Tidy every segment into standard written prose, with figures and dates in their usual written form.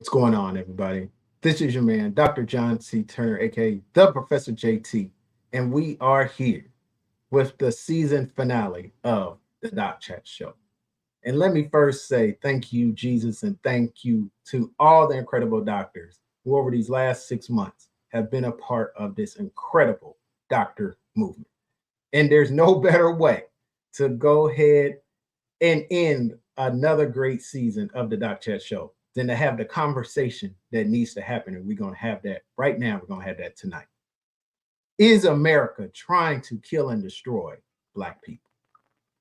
What's going on, everybody? This is your man, Dr. John C. Turner, aka the Professor JT, and we are here with the season finale of the Doc Chat Show. And let me first say thank you, Jesus, and thank you to all the incredible doctors who, over these last 6 months, have been a part of this incredible doctor movement. And there's no better way to go ahead and end another great season of the Doc Chat Show than to have the conversation that needs to happen. And we're going to have that right now. We're going to have that tonight. Is America trying to kill and destroy Black people?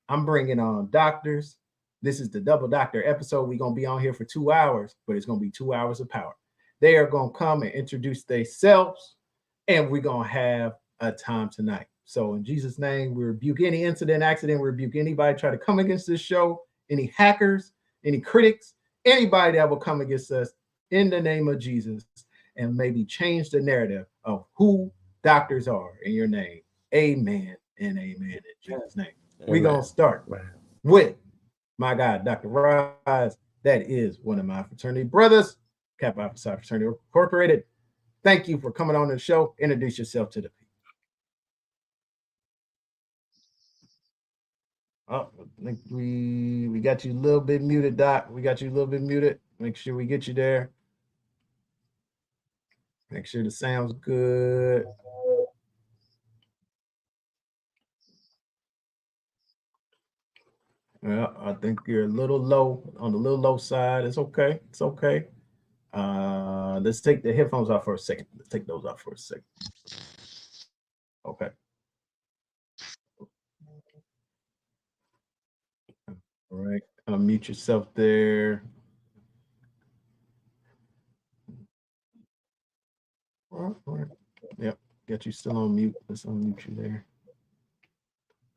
I'm bringing on doctors. This is the Double Doctor episode. We're going to be on here for 2 hours, but it's going to be 2 hours of power. They are going to come and introduce themselves, and we're going to have a time tonight. So in Jesus' name, we rebuke any incident, accident, we rebuke anybody try to come against this show, any hackers, any critics, anybody that will come against us in the name of Jesus and maybe change the narrative of who doctors are in your name. Amen and amen in Jesus' name. We're going to start with my God, Dr. Rise. That is one of my fraternity brothers, Kappa Alpha Psi Fraternity Incorporated. Thank you for coming on the show. Introduce yourself to the people. Oh, I think we got you a little bit muted, Doc. We got you a little bit muted. Make sure we get you there. Make sure the sound's good. Well, I think you're a little low, on the little low side. It's okay. It's okay. Let's take the headphones off for a second. Let's take those off for a second. Okay. All right. Unmute yourself there. All right. Yep. Got you still on mute. Let's unmute you there.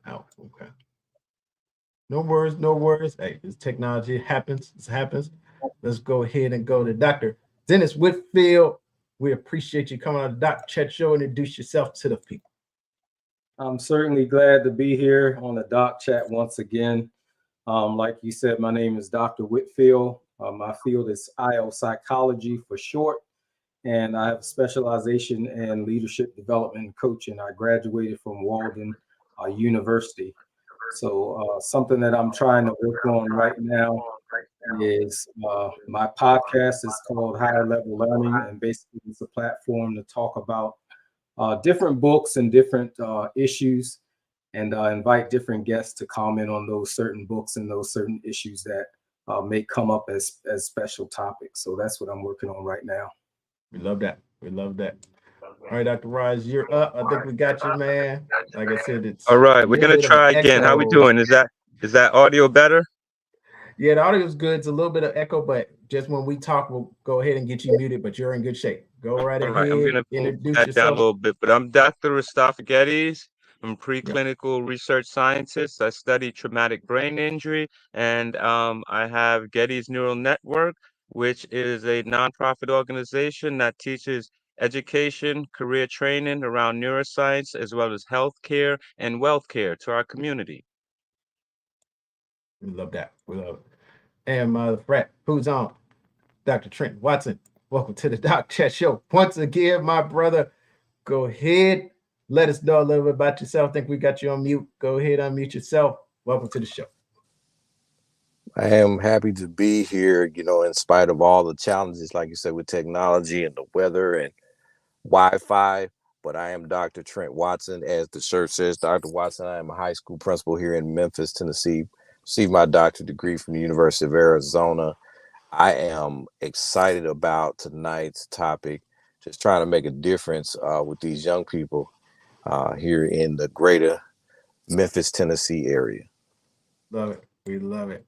Out. Okay. No worries, no worries. Hey, this technology happens. This happens. Let's go ahead and go to Dr. Dennis Whitfield. We appreciate you coming on the Doc Chat Show and introduce yourself to the people. I'm certainly glad to be here on the Doc Chat once again. Like you said, my name is Dr. Whitfield. My field is IO psychology for short, and I have a specialization in leadership development and coaching. I graduated from Walden University. So something that I'm trying to work on right now is my podcast is called Higher Level Learning, and basically it's a platform to talk about different books and different issues, and invite different guests to comment on those certain books and those certain issues that may come up as special topics. So that's what I'm working on right now. We love that. We love that. All right, Dr. Rise, you're up. I think we got you, man. Like I said, it's all right. We're gonna try again. How we doing? Is that audio better? Yeah, the audio is good. It's a little bit of echo, but just when we talk, we'll go ahead and get you muted. But you're in good shape. Go right ahead. I'm gonna Introduce that down a yourself. little bit. But I'm Dr. Rastaf Geddes. I'm a preclinical research scientist. I study traumatic brain injury, and I have Geddes Neural Network, which is a nonprofit organization that teaches education, career training around neuroscience, as well as healthcare and wealth care to our community. We love that. We love it. And my friend, who's on? Dr. Trent Watson. Welcome to the Doc Chat Show. Once again, my brother, go ahead. Let us know a little bit about yourself. I think we got you on mute. Go ahead, unmute yourself. Welcome to the show. I am happy to be here, in spite of all the challenges, like you said, with technology and the weather and Wi-Fi. But I am Dr. Trent Watson. As the shirt says, Dr. Watson. I am a high school principal here in Memphis, Tennessee. Received my doctorate degree from the University of Arizona. I am excited about tonight's topic, just trying to make a difference with these young people here in the greater Memphis, Tennessee area. Love it. We love it.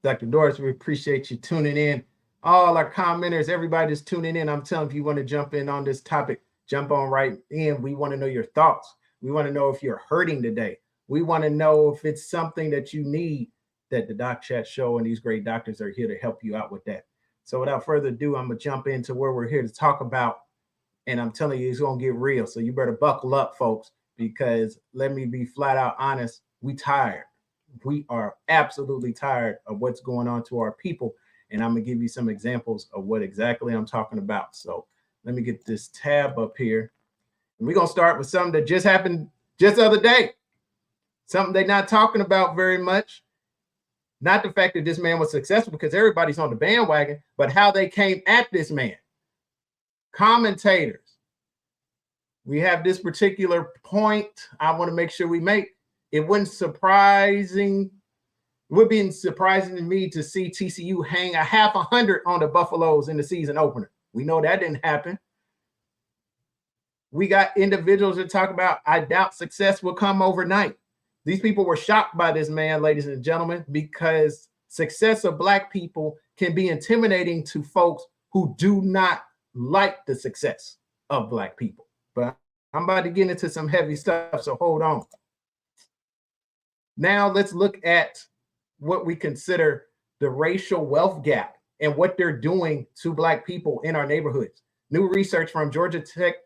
Dr. Doris, we appreciate you tuning in. All our commenters, everybody that's tuning in, I'm telling you, if you want to jump in on this topic, jump on right in. We want to know your thoughts. We want to know if you're hurting today. We want to know if it's something that you need, that the Doc Chat Show and these great doctors are here to help you out with that. So without further ado, I'm going to jump into where we're here to talk about. And I'm telling you, it's going to get real. So you better buckle up, folks, because let me be flat out honest. We tired. We are absolutely tired of what's going on to our people. And I'm gonna give you some examples of what exactly I'm talking about. So let me get this tab up here. And we're gonna start with something that just happened just the other day. Something they're not talking about very much. Not the fact that this man was successful, because everybody's on the bandwagon, but how they came at this man. Commentators. We have this particular point I want to make sure we make. It would be surprising to me to see TCU hang a 500 on the Buffaloes in the season opener. We know that didn't happen. We got individuals that talk about, I doubt success will come overnight. These people were shocked by this man, ladies and gentlemen, because success of Black people can be intimidating to folks who do not like the success of Black people. But I'm about to get into some heavy stuff, so hold on. Now let's look at what we consider the racial wealth gap and what they're doing to Black people in our neighborhoods. New research from Georgia Tech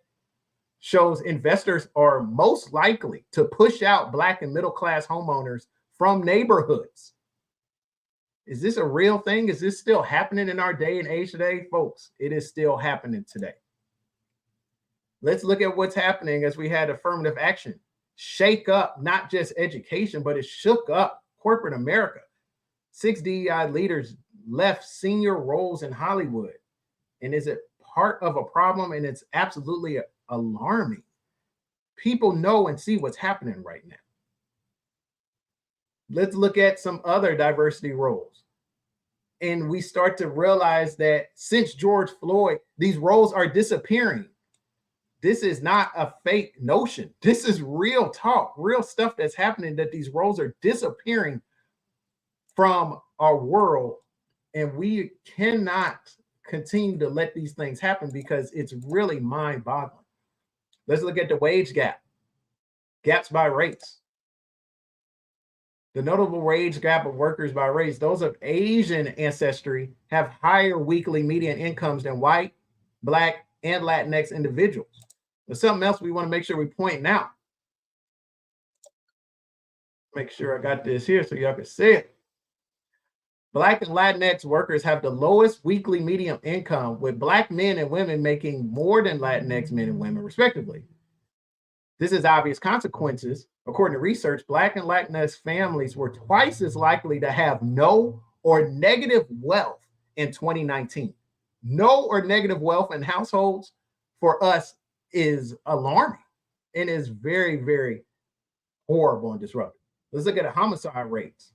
shows investors are most likely to push out Black and middle-class homeowners from neighborhoods. Is this a real thing? Is this still happening in our day and age today? Folks, it is still happening today. Let's look at what's happening as we had affirmative action shake up not just education, but it shook up corporate America. 6 DEI leaders left senior roles in Hollywood. And is it part of a problem? And it's absolutely alarming. People know and see what's happening right now. Let's look at some other diversity roles. And we start to realize that since George Floyd, these roles are disappearing. This is not a fake notion. This is real talk, real stuff that's happening, that these roles are disappearing from our world. And we cannot continue to let these things happen because it's really mind-boggling. Let's look at the wage gap, gaps by race. The notable wage gap of workers by race, those of Asian ancestry have higher weekly median incomes than white, Black, and Latinx individuals. There's something else we want to make sure we point out. Make sure I got this here so y'all can see it. Black and Latinx workers have the lowest weekly median income, with Black men and women making more than Latinx men and women, respectively. This has obvious consequences. According to research, Black and Latinx families were twice as likely to have no or negative wealth in 2019. No or negative wealth in households for us is alarming and is very, very horrible and disruptive. Let's look at the homicide rates.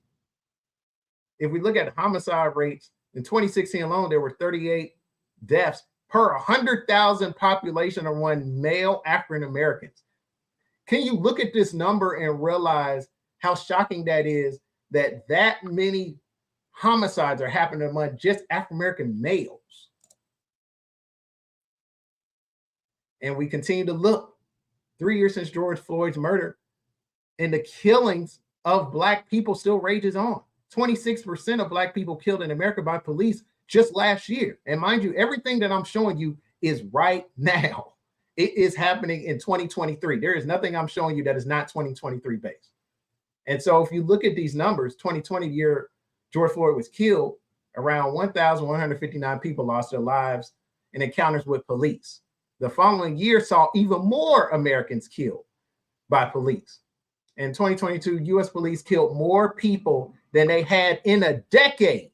If we look at homicide rates, in 2016 alone, there were 38 deaths per 100,000 population among male African Americans. Can you look at this number and realize how shocking that is, that that many homicides are happening among just African American males? And we continue to look 3 years since George Floyd's murder, and the killings of Black people still rages on. 26% of Black people killed in America by police just last year. And mind you, everything that I'm showing you is right now. It is happening in 2023. There is nothing I'm showing you that is not 2023 based. And so if you look at these numbers, 2020 year George Floyd was killed, around 1,159 people lost their lives in encounters with police. The following year saw even more Americans killed by police. In 2022, US police killed more people than they had in a decade.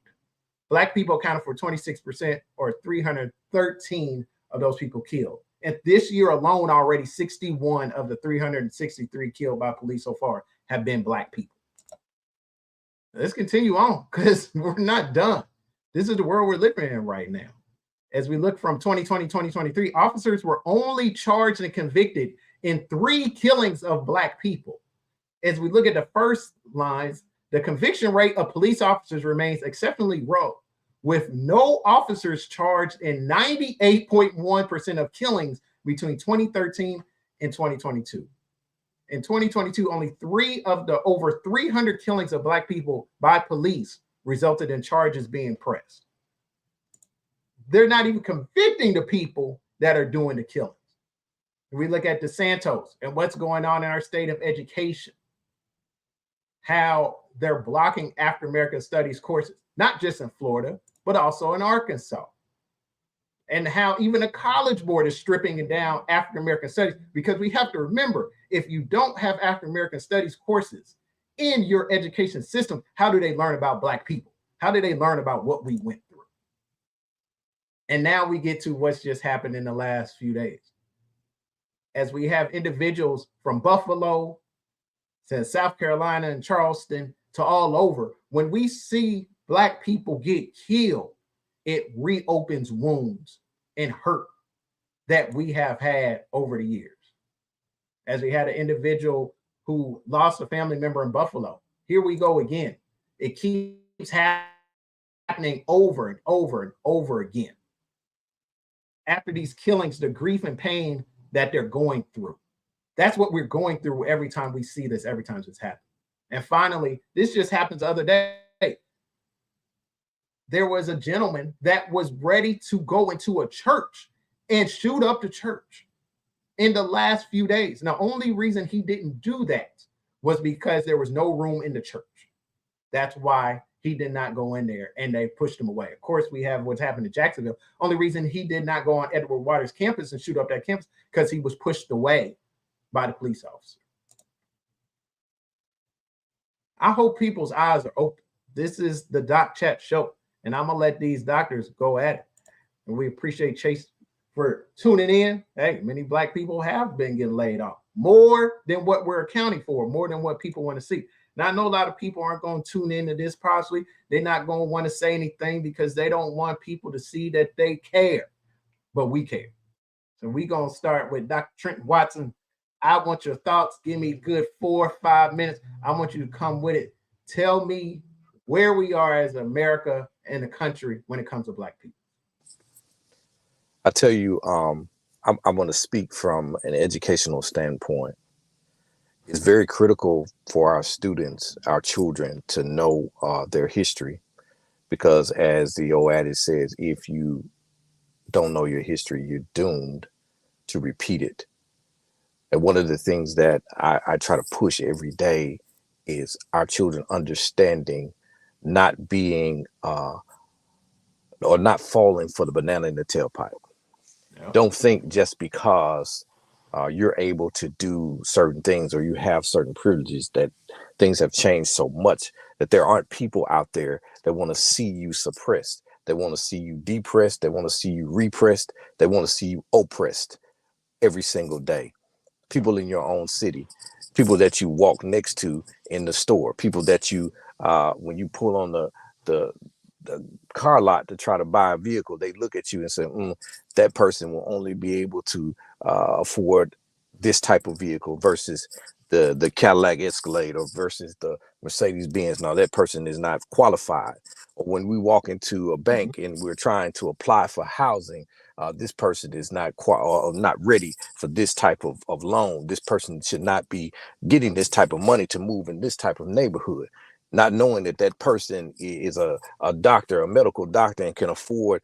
Black people accounted for 26%, or 313 of those people killed. And this year alone, already 61 of the 363 killed by police so far have been Black people. Let's continue on, because we're not done. This is the world we're living in right now. As we look from 2020, 2023, officers were only charged and convicted in 3 killings of Black people. As we look at the first lines, the conviction rate of police officers remains exceptionally low, with no officers charged in 98.1% of killings between 2013 and 2022. In 2022, only 3 of the over 300 killings of Black people by police resulted in charges being pressed. They're not even convicting the people that are doing the killings. If we look at DeSantis and what's going on in our state of education, how they're blocking African American studies courses, not just in Florida, but also in Arkansas. And how even the College Board is stripping it down African American studies, because we have to remember, if you don't have African American studies courses in your education system, how do they learn about Black people? How do they learn about what we went through? And now we get to what's just happened in the last few days. As we have individuals from Buffalo to South Carolina and Charleston to all over, when we see Black people get killed, it reopens wounds and hurt that we have had over the years. As we had an individual who lost a family member in Buffalo. Here we go again. It keeps happening over and over and over again. After these killings, the grief and pain that they're going through. That's what we're going through every time we see this, every time this happens. And finally, this just happens the other day. There was a gentleman that was ready to go into a church and shoot up the church in the last few days. Now, only reason he didn't do that was because there was no room in the church. That's why he did not go in there, and they pushed him away. Of course, we have what's happened in Jacksonville. Only reason he did not go on Edward Waters campus and shoot up that campus because he was pushed away by the police officer. I hope people's eyes are open. This is the Doc Chat Show, and I'm going to let these doctors go at it. And we appreciate Chase for tuning in. Hey, many Black people have been getting laid off, more than what we're accounting for, more than what people want to see. Now, I know a lot of people aren't going to tune into this possibly. They're not going to want to say anything because they don't want people to see that they care, but we care. So we're going to start with Dr. Trent Watson. I want your thoughts. Give me a good 4 or 5 minutes. I want you to come with it. Tell me where we are as America and the country when it comes to Black people. I tell you, I'm going to speak from an educational standpoint. It's very critical for our students, our children, to know their history, because as the old adage says, if you don't know your history, you're doomed to repeat it. And one of the things that I try to push every day is our children understanding, not being or not falling for the banana in the tailpipe. Yeah. Don't think just because you're able to do certain things or you have certain privileges that things have changed so much that there aren't people out there that want to see you suppressed. They want to see you depressed. They want to see you repressed. They want to see you oppressed every single day. People in your own city, people that you walk next to in the store, people that you, when you pull on the car lot to try to buy a vehicle, they look at you and say, that person will only be able to afford this type of vehicle versus the Cadillac Escalade or versus the Mercedes Benz. Now that person is not qualified. Or when we walk into a bank and we're trying to apply for housing, this person is not ready for this type of loan. This person should not be getting this type of money to move in this type of neighborhood. Not knowing that that person is a doctor, a medical doctor, and can afford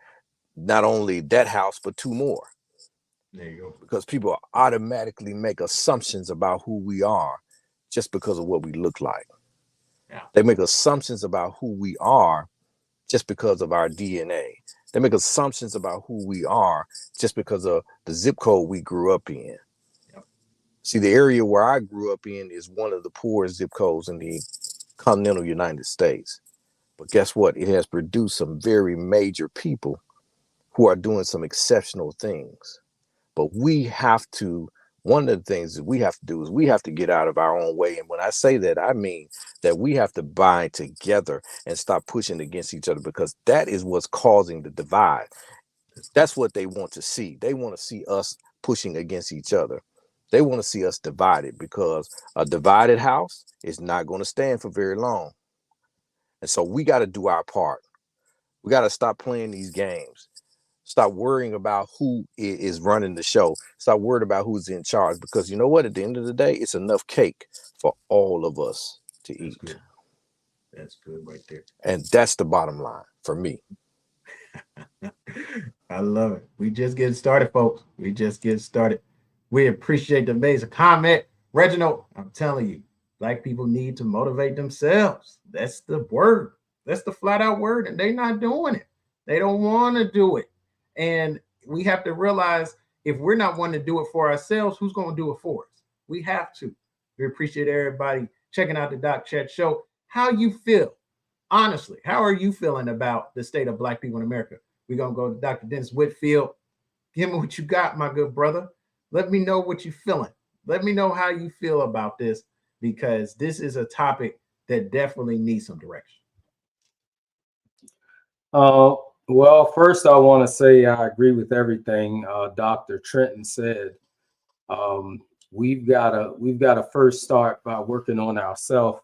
not only that house, but 2 more. There you go. Because people automatically make assumptions about who we are just because of what we look like. Yeah. They make assumptions about who we are just because of our DNA. They make assumptions about who we are just because of the zip code we grew up in. Yep. See, the area where I grew up in is one of the poorest zip codes in the continental United States. But guess what? It has produced some very major people who are doing some exceptional things. But we have to, one of the things that we have to do is we have to get out of our own way. And when I say that, I mean that we have to bind together and stop pushing against each other, because that is what's causing the divide. That's what they want to see. They want to see us pushing against each other. They want to see us divided, because a divided house is not going to stand for very long. And so we got to do our part. We got to stop playing these games. Stop worrying about who is running the show. Stop worrying about who's in charge, because you know what? At the end of the day, it's enough cake for all of us to eat. Good. That's good right there. And that's the bottom line for me. I love it. We just getting started, folks. We just getting started. We appreciate the amazing comment. Reginald, I'm telling you, Black people need to motivate themselves. That's the word. That's the flat out word. And they're not doing it. They don't want to do it. And we have to realize if we're not wanting to do it for ourselves, who's going to do it for us? We have to. We appreciate everybody checking out the Doc Chat Show. How you feel? Honestly, how are you feeling about the state of Black people in America? We're going to go to Dr. Dennis Whitfield. Give me what you got, my good brother. Let me know what you're feeling. Let me know how you feel about this, because this is a topic that definitely needs some direction. Well, first I want to say I agree with everything Dr. Trenton said. We've got to first start by working on ourselves.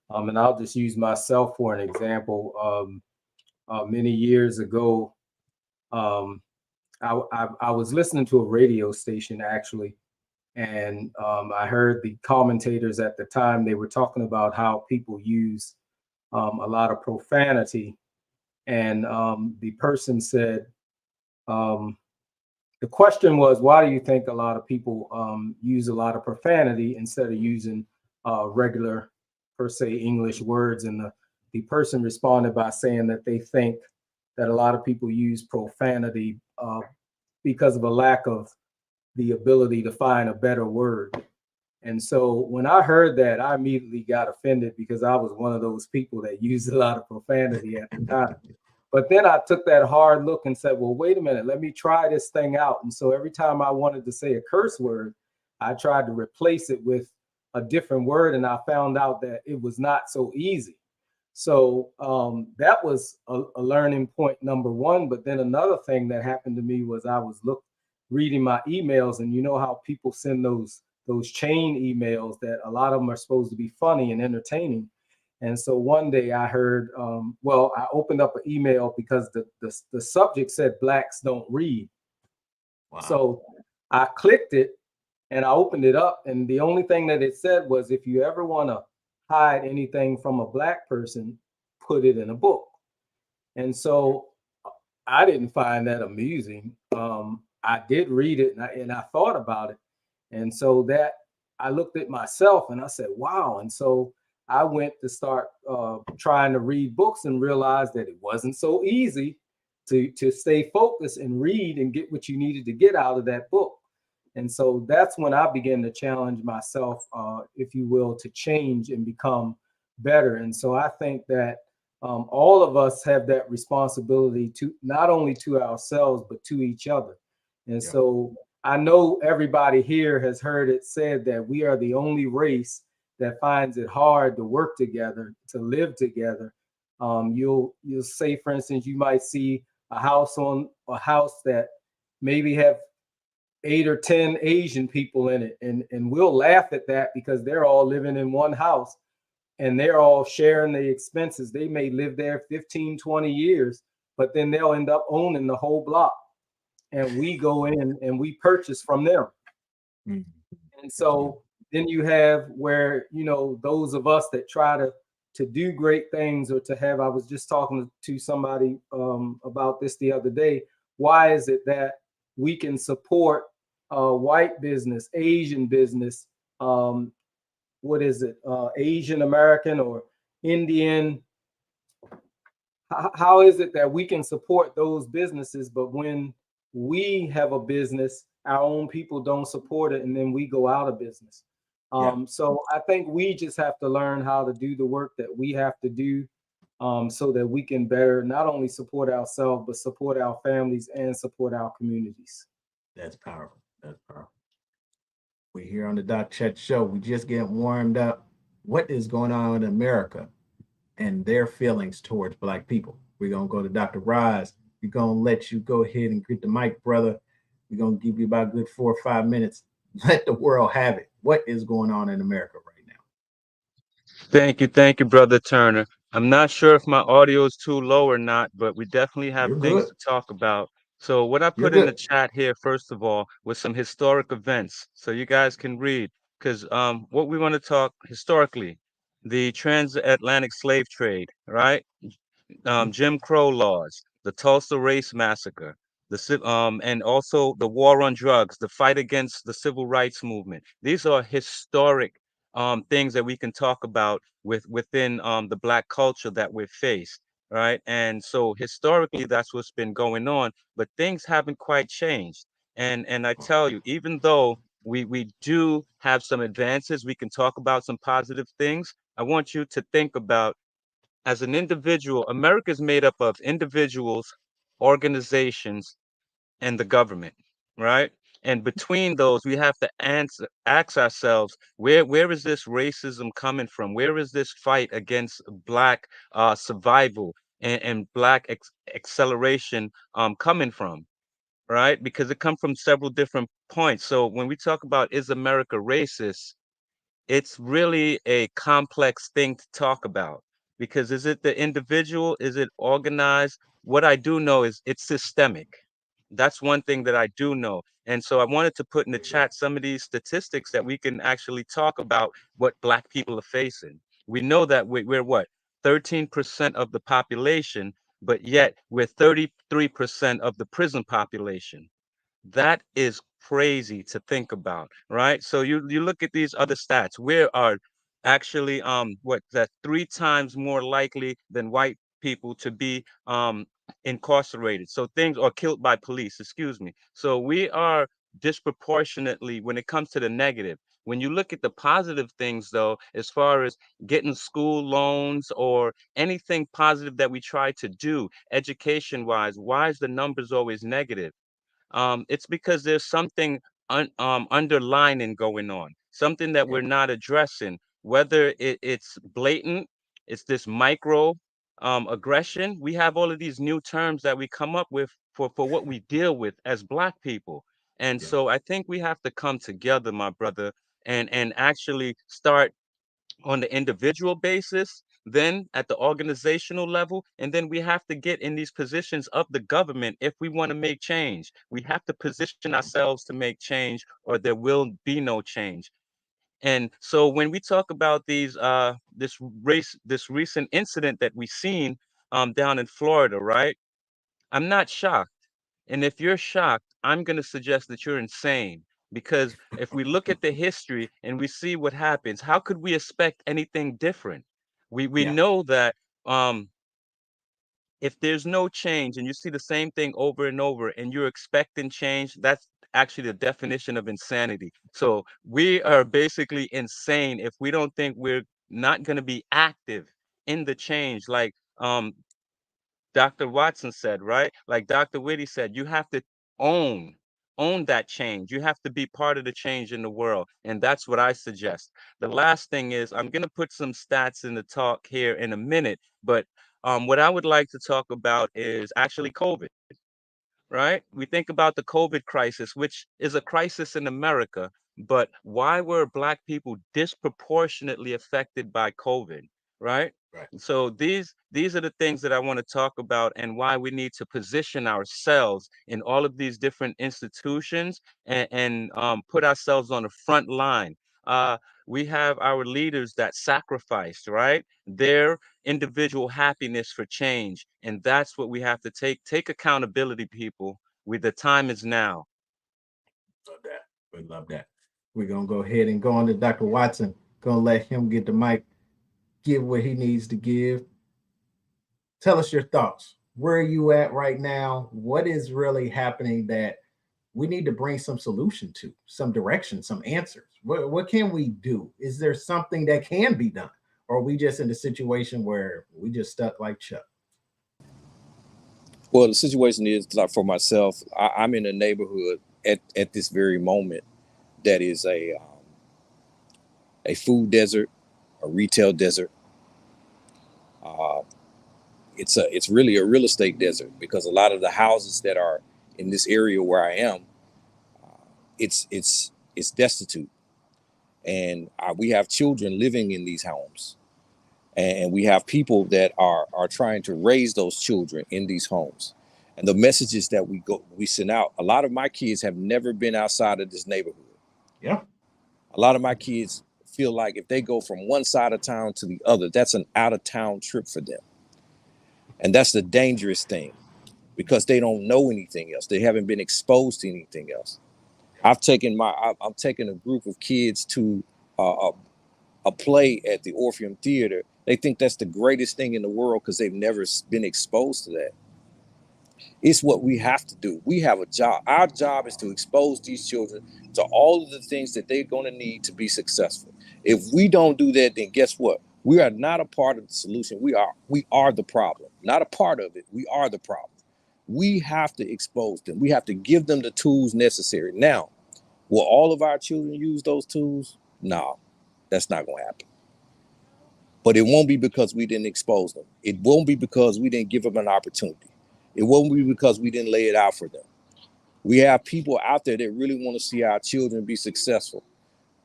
And I'll just use myself for an example. Many years ago, I was listening to a radio station actually, and I heard the commentators at the time. They were talking about how people use a lot of profanity, and the person said, the question was, why do you think a lot of people use a lot of profanity instead of using regular, per se, English words? And the person responded by saying that they think that a lot of people use profanity because of a lack of the ability to find a better word. And so when I heard that, I immediately got offended because I was one of those people that used a lot of profanity at the time. But then I took that hard look and said, well, wait a minute, let me try this thing out. And so every time I wanted to say a curse word, I tried to replace it with a different word. And I found out that it was not so easy. So that was a learning point number one. But then another thing that happened to me was I was reading my emails, and you know how people send those chain emails that a lot of them are supposed to be funny and entertaining. And so one day I heard, I opened up an email because the subject said Blacks don't read. Wow. So I clicked it and I opened it up, and the only thing that it said was, if you ever want to hide anything from a Black person, put it in a book. And so I didn't find that amusing. I did read it, and I thought about it. And so that I looked at myself and I said, wow. And so I went to start trying to read books and realized that it wasn't so easy to stay focused and read and get what you needed to get out of that book. And so that's when I began to challenge myself, if you will, to change and become better. And so I think that all of us have that responsibility to not only to ourselves, but to each other. And so I know everybody here has heard it said that we are the only race that finds it hard to work together, to live together. You'll say, for instance, you might see a house that maybe have 8 or 10 Asian people in it. And we'll laugh at that because they're all living in one house and they're all sharing the expenses. They may live there 15, 20 years, but then they'll end up owning the whole block. And we go in and we purchase from them. Mm-hmm. And so then you have where, those of us that try to do great things or to have, I was just talking to somebody about this the other day. Why is it that we can support white business, Asian business, Asian American or Indian? How is it that we can support those businesses, but when we have a business, our own people don't support it, and then we go out of business? So I think we just have to learn how to do the work that we have to do so that we can better not only support ourselves, but support our families and support our communities. That's powerful. That's powerful. We're here on the Doc Chat Show. We just get warmed up. What is going on in America and their feelings towards Black people? We're going to go to Dr. Roz. We're going to let you go ahead and get the mic, brother. We're going to give you about a good 4 or 5 minutes. Let the world have it. What is going on in America right now? Thank you, Brother Turner. I'm not sure if my audio is too low or not, but we definitely have things to talk about. So what I put in the chat here, first of all, was some historic events, so you guys can read, because what we want to talk historically, the transatlantic slave trade, right? Jim Crow laws, the Tulsa Race Massacre, and also the war on drugs, the fight against the civil rights movement. These are historic things that we can talk about within the Black culture that we've faced. right? And so historically, that's what's been going on, but things haven't quite changed. And I tell you, even though we do have some advances, we can talk about some positive things. I want you to think about, as an individual, America is made up of individuals, organizations, and the government, right? And between those, we have to ask ourselves, where is this racism coming from? Where is this fight against black survival and black acceleration coming from? Right? Because it comes from several different points. So when we talk about, is America racist, it's really a complex thing to talk about, because is it the individual? Is it organized? What I do know is it's systemic. That's one thing that I do know. And so I wanted to put in the chat some of these statistics that we can actually talk about what Black people are facing. We know that we're what? 13% of the population, but yet we're 33% of the prison population. That is crazy to think about, right? So you look at these other stats. We are actually what, that 3 times more likely than white people to be incarcerated. So things, or killed by police, excuse me. So we are disproportionately when it comes to the negative. When you look at the positive things, though, as far as getting school loans or anything positive that we try to do education wise, why is the numbers always negative? It's because there's something underlining going on, something that we're not addressing, whether it's blatant, it's this micro aggression. We have all of these new terms that we come up with for what we deal with as Black people. And Yeah. so I think we have to come together, my brother, and actually start on the individual basis, then at the organizational level, and then we have to get in these positions of the government if we want to make change. We have to position ourselves to make change, or there will be no change. And so when we talk about this recent incident that we seen down in Florida, right? I'm not shocked. And if you're shocked, I'm going to suggest that you're insane. Because if we look at the history and we see what happens, how could we expect anything different? We Yeah. know that um, if there's no change and you see the same thing over and over and you're expecting change, that's actually the definition of insanity. So we are basically insane if we don't think we're not going to be active in the change. Like Dr. Watson said, right? Like Dr. Whitty said, you have to own, own that change. You have to be part of the change in the world. And that's what I suggest. The last thing is, I'm going to put some stats in the talk here in a minute, but what I would like to talk about is actually COVID, right? We think about the COVID crisis, which is a crisis in America, but why were Black people disproportionately affected by COVID, right? Right. So these are the things that I want to talk about, and why we need to position ourselves in all of these different institutions and put ourselves on the front line. We have our leaders that sacrificed, right? Their individual happiness for change. And that's what we have to take accountability, people. The time is now. Love that. We love that. We're gonna go ahead and go on to Dr. Watson. Gonna let him get the mic, give what he needs to give. Tell us your thoughts. Where are you at right now? What is really happening that we need to bring some solution to, some direction, some answers? What can we do? Is there something that can be done? Or are we just in a situation where we just stuck like Chuck? Well, the situation is like for myself, I'm in a neighborhood at this very moment that is a food desert, a retail desert. Uh, it's really a real estate desert because a lot of the houses that are in this area where I am, it's destitute, and we have children living in these homes, and we have people that are trying to raise those children in these homes. And the messages that we send out, a lot of my kids have never been outside of this neighborhood. Yeah. A lot of my kids feel like if they go from one side of town to the other, that's an out of town trip for them. And that's the dangerous thing because they don't know anything else. They haven't been exposed to anything else. I'm taking a group of kids to a play at the Orpheum Theater They think that's the greatest thing in the world because they've never been exposed to that. It's what we have to do. We have a job. Our job is to expose these children to all of the things that they're going to need to be successful. If we don't do that, then guess what? We are not a part of the solution. We are the problem. Not a part of it. We are the problem. We have to expose them. We have to give them the tools necessary. Now, will all of our children use those tools? No, that's not going to happen. But it won't be because we didn't expose them. It won't be because we didn't give them an opportunity. It won't be because we didn't lay it out for them. We have people out there that really want to see our children be successful.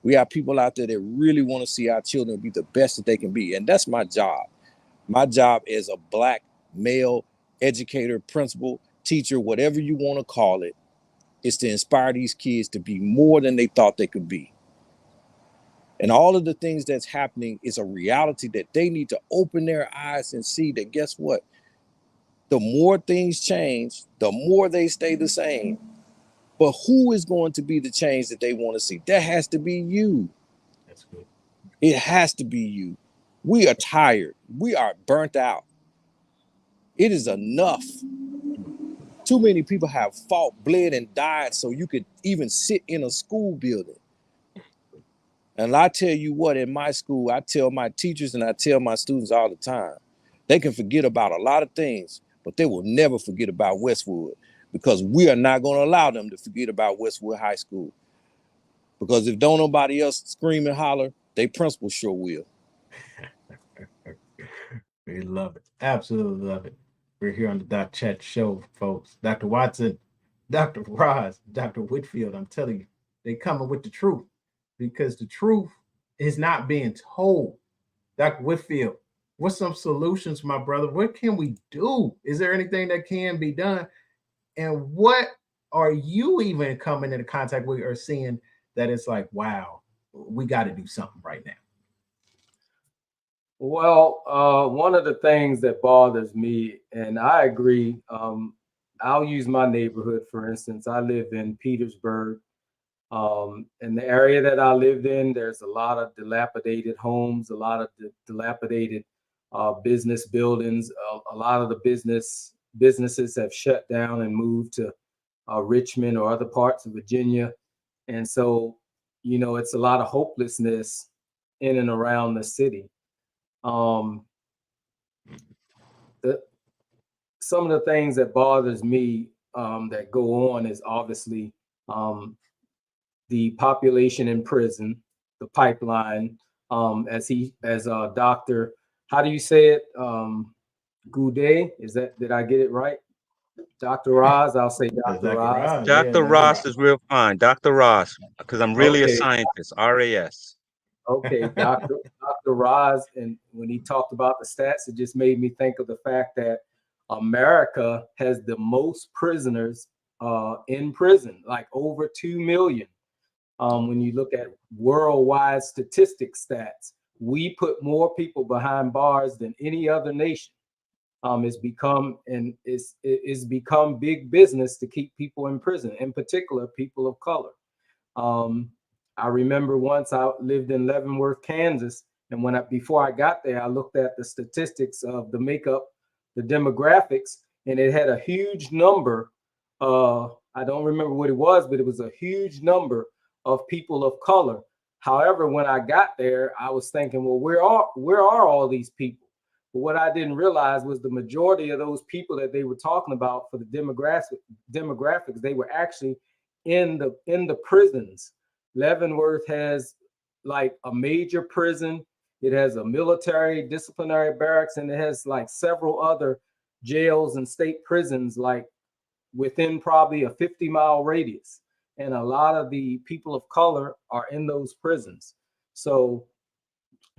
We have people out there that really want to see our children be the best that they can be. And that's my job. My job as a Black male educator, principal, teacher, whatever you want to call it, is to inspire these kids to be more than they thought they could be. And all of the things that's happening is a reality that they need to open their eyes and see that, guess what? The more things change, the more they stay the same. But who is going to be the change that they want to see? That has to be you. That's good. It has to be you. We are tired. We are burnt out. It is enough. Too many people have fought, bled, and died so you could even sit in a school building. And I tell you what, in my school, I tell my teachers and I tell my students all the time, they can forget about a lot of things, but they will never forget about Westwood, because we are not going to allow them to forget about Westwood High School. Because if don't nobody else scream and holler, they principal sure will. We love it. Absolutely love it. We're here on the Doc Chat Show, folks. Dr. Watson, Dr. Roz, Dr. Whitfield, I'm telling you, they coming with the truth, because the truth is not being told. Dr. Whitfield, what's some solutions, my brother? What can we do? Is there anything that can be done? And what are you even coming into contact with or seeing that it's like, wow, we got to do something right now? Well, one of the things that bothers me, and I agree, I'll use my neighborhood, for instance. I live in Petersburg. In the area that I lived in, there's a lot of dilapidated homes, a lot of dilapidated business buildings. A lot of the businesses have shut down and moved to Richmond or other parts of Virginia. And so, you know, it's a lot of hopelessness in and around the city. Some of the things that bothers me that go on is obviously the population in prison, the pipeline, as Dr. How do you say it? Goudet, did I get it right? Dr. Roz, I'll say Dr. Roz. Dr. Ross is real fine. Dr. Ross, because I'm really a scientist, RAS. Okay, Dr. Roz, and when he talked about the stats, it just made me think of the fact that America has the most prisoners in prison, like over 2 million. When you look at worldwide statistics stats, we put more people behind bars than any other nation. It's become big business to keep people in prison, in particular people of color. I remember once I lived in Leavenworth, Kansas, and before I got there, I looked at the statistics of the makeup, the demographics, and it had a huge number. I don't remember what it was, but it was a huge number of people of color. However, when I got there, I was thinking, well, where are all these people? But what I didn't realize was the majority of those people that they were talking about for the demographics, they were actually in the prisons. Leavenworth has like a major prison. It has a military disciplinary barracks, and it has like several other jails and state prisons, like within probably a 50-mile radius. And a lot of the people of color are in those prisons. So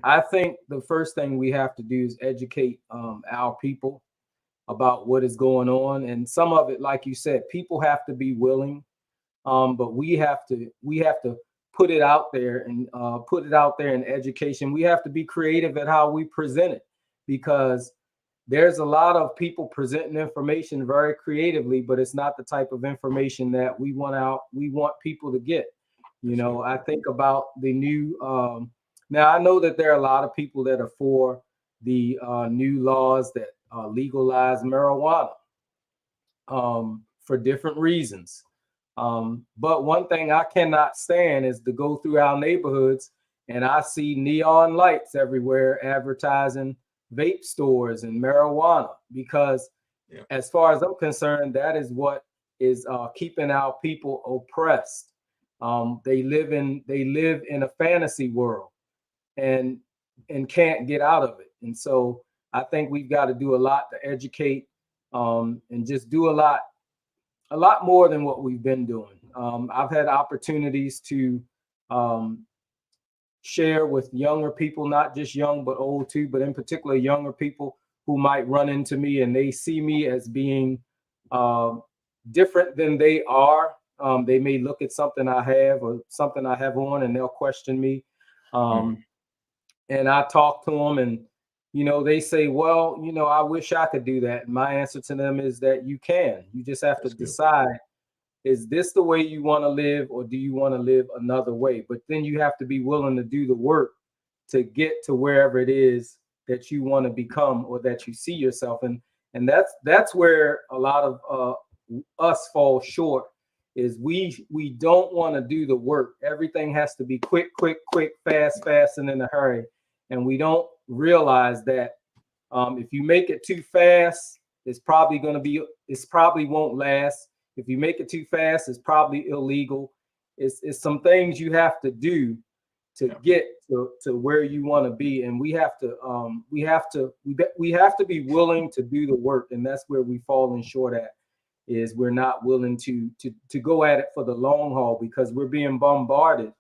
I think the first thing we have to do is educate our people about what is going on. And some of it, like you said, people have to be willing, but we have to put it out there and put it out there in education. We have to be creative at how we present it, because there's a lot of people presenting information very creatively, but it's not the type of information that we want people to get. You know, I think about the new, now I know that there are a lot of people that are for the new laws that legalize marijuana for different reasons. But one thing I cannot stand is to go through our neighborhoods and I see neon lights everywhere advertising vape stores and marijuana, because as far as I'm concerned, that is what is keeping our people oppressed. They live in a fantasy world and can't get out of it. And so I think we've got to do a lot to educate and just do a lot more than what we've been doing. I've had opportunities to share with younger people, not just young, but old too, but in particular younger people who might run into me and they see me as being different than they are. They may look at something I have or something I have on and they'll question me. And I talk to them and, they say, well, I wish I could do that. And my answer to them is that you can. You just have to decide, is this the way you want to live or do you want to live another way? But then you have to be willing to do the work to get to wherever it is that you want to become or that you see yourself. And that's where a lot of us fall short, is we don't want to do the work. Everything has to be quick, fast, and in a hurry. And we don't realize that if you make it too fast, it probably won't last. If you make it too fast, it's probably illegal. It's some things you have to do to get to where you want to be. And we have to be willing to do the work. And that's where we've fallen short at, is we're not willing to go at it for the long haul, because we're being bombarded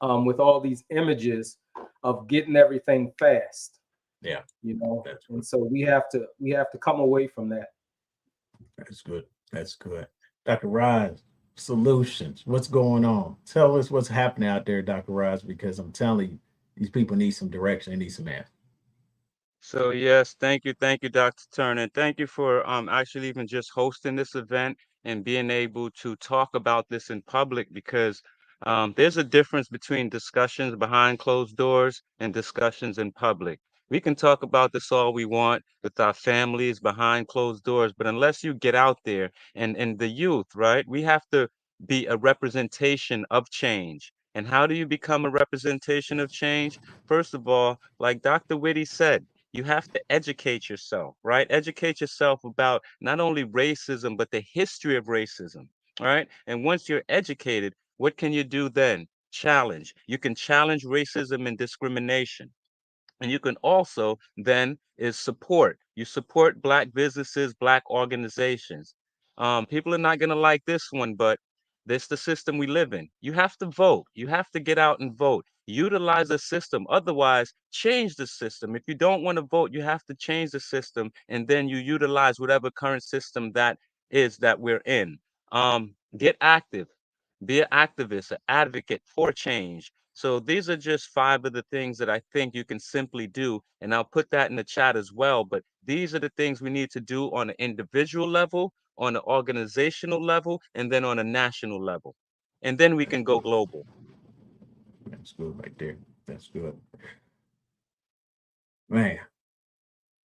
with all these images of getting everything fast. Yeah. And so we have to come away from that. That's good. That's good. Dr. Rise, solutions. What's going on? Tell us what's happening out there, Dr. Rise, because I'm telling you, these people need some direction. They need some answers. So yes, thank you, Dr. Turner. And thank you for actually even just hosting this event and being able to talk about this in public, because there's a difference between discussions behind closed doors and discussions in public. We can talk about this all we want with our families behind closed doors, but unless you get out there and the youth, right? We have to be a representation of change. And how do you become a representation of change? First of all, like Dr. Whitty said, you have to educate yourself, right? Educate yourself about not only racism, but the history of racism, right? And once you're educated, what can you do then? Challenge. You can challenge racism and discrimination. And you can also then is support. You support Black businesses, Black organizations. People are not going to like this one, but this the system we live in. You have to vote. You have to get out and vote. Utilize the system. Otherwise, change the system. If you don't want to vote, you have to change the system, and then you utilize whatever current system that is that we're in. Get active. Be an activist, an advocate for change. So these are just 5 of the things that I think you can simply do, and I'll put that in the chat as well. But these are the things we need to do on an individual level, on an organizational level, and then on a national level. And then we can go global. That's good right there. That's good. Man,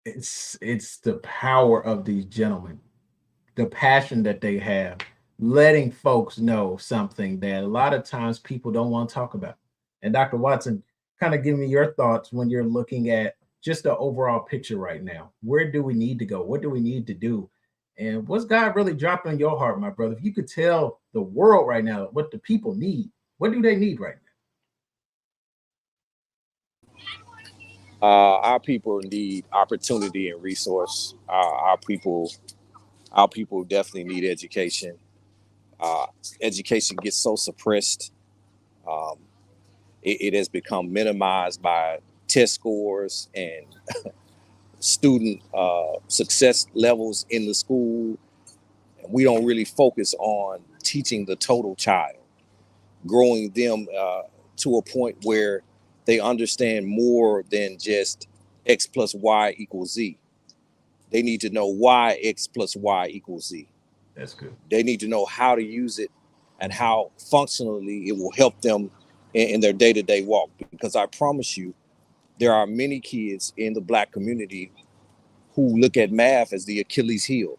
it's the power of these gentlemen, the passion that they have, letting folks know something that a lot of times people don't want to talk about. And Dr. Watson, kind of give me your thoughts when you're looking at just the overall picture right now. Where do we need to go? What do we need to do? And what's God really dropping in your heart, my brother? If you could tell the world right now what the people need, what do they need right now? Our people need opportunity and resource. Our people definitely need education. Education gets so suppressed. It has become minimized by test scores and student success levels in the school. We don't really focus on teaching the total child, growing them to a point where they understand more than just X plus Y equals Z. They need to know why X plus Y equals Z. That's good. They need to know how to use it and how functionally it will help them in their day-to-day walk. Because I promise you, there are many kids in the Black community who look at math as the Achilles heel.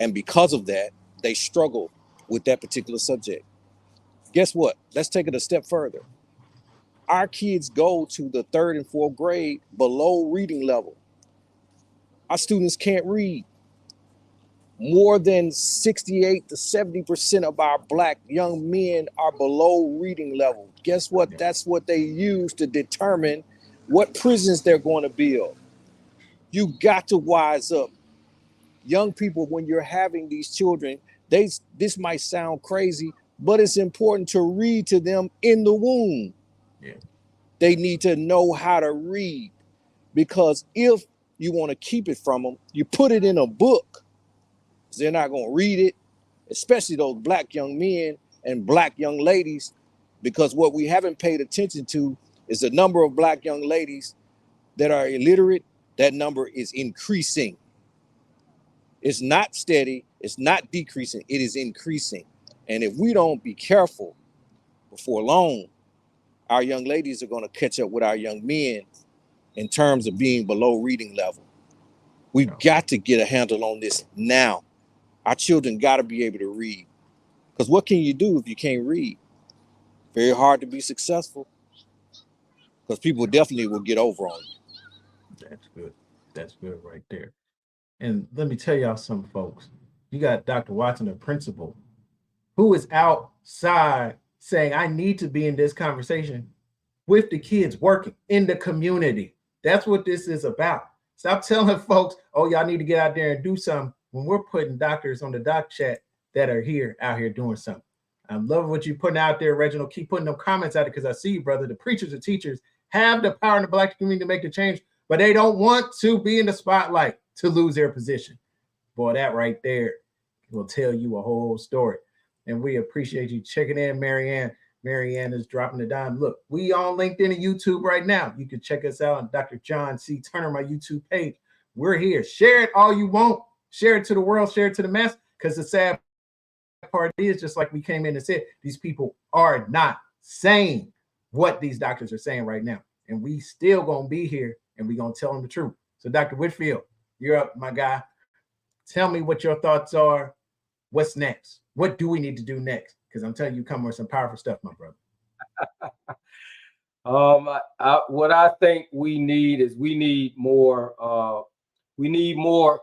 And because of that, they struggle with that particular subject. Guess what? Let's take it a step further. Our kids go to the 3rd and 4th grade below reading level. Our students can't read. More than 68 to 70% of our Black young men are below reading level. Guess what? That's what they use to determine what prisons they're going to build. You got to wise up. Young people, when you're having these children, this might sound crazy, but it's important to read to them in the womb. Yeah. They need to know how to read, because if you want to keep it from them, you put it in a book. They're not going to read it, especially those Black young men and Black young ladies, because what we haven't paid attention to is the number of Black young ladies that are illiterate. That number is increasing. It's not steady. It's not decreasing. It is increasing. And if we don't be careful, before long, our young ladies are going to catch up with our young men in terms of being below reading level. We've got to get a handle on this now. Our children got to be able to read. Because what can you do if you can't read? Very hard to be successful. Because people definitely will get over on you. That's good. That's good right there. And let me tell y'all something, folks. You got Dr. Watson, the principal, who is outside saying, I need to be in this conversation with the kids working in the community. That's what this is about. Stop telling folks, oh, y'all need to get out there and do something, when we're putting doctors on the doc chat that are out here doing something. I love what you're putting out there, Reginald. Keep putting them comments out there, because I see you, brother. The preachers and teachers have the power in the Black community to make the change, but they don't want to be in the spotlight to lose their position. Boy, that right there will tell you a whole story. And we appreciate you checking in, Marianne. Marianne is dropping the dime. Look, we on LinkedIn and YouTube right now. You can check us out on Dr. John C. Turner, my YouTube page. We're here. Share it all you want. Share it to the world. Share it to the mass. Because the sad part is, just like we came in and said, these people are not saying what these doctors are saying right now. And we still going to be here, and we're going to tell them the truth. So Dr. Whitfield, you're up, my guy. Tell me what your thoughts are. What's next? What do we need to do next? Because I'm telling you, come with some powerful stuff, my brother. What I think we need is we need more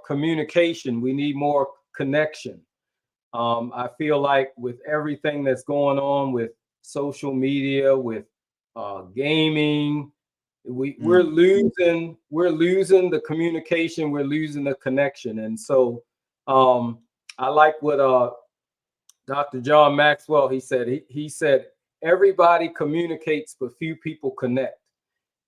communication. We need more connection. I feel like with everything that's going on with social media, with gaming, we're losing the communication. We're losing the connection. And so I like what Dr. John Maxwell, he said, everybody communicates, but few people connect.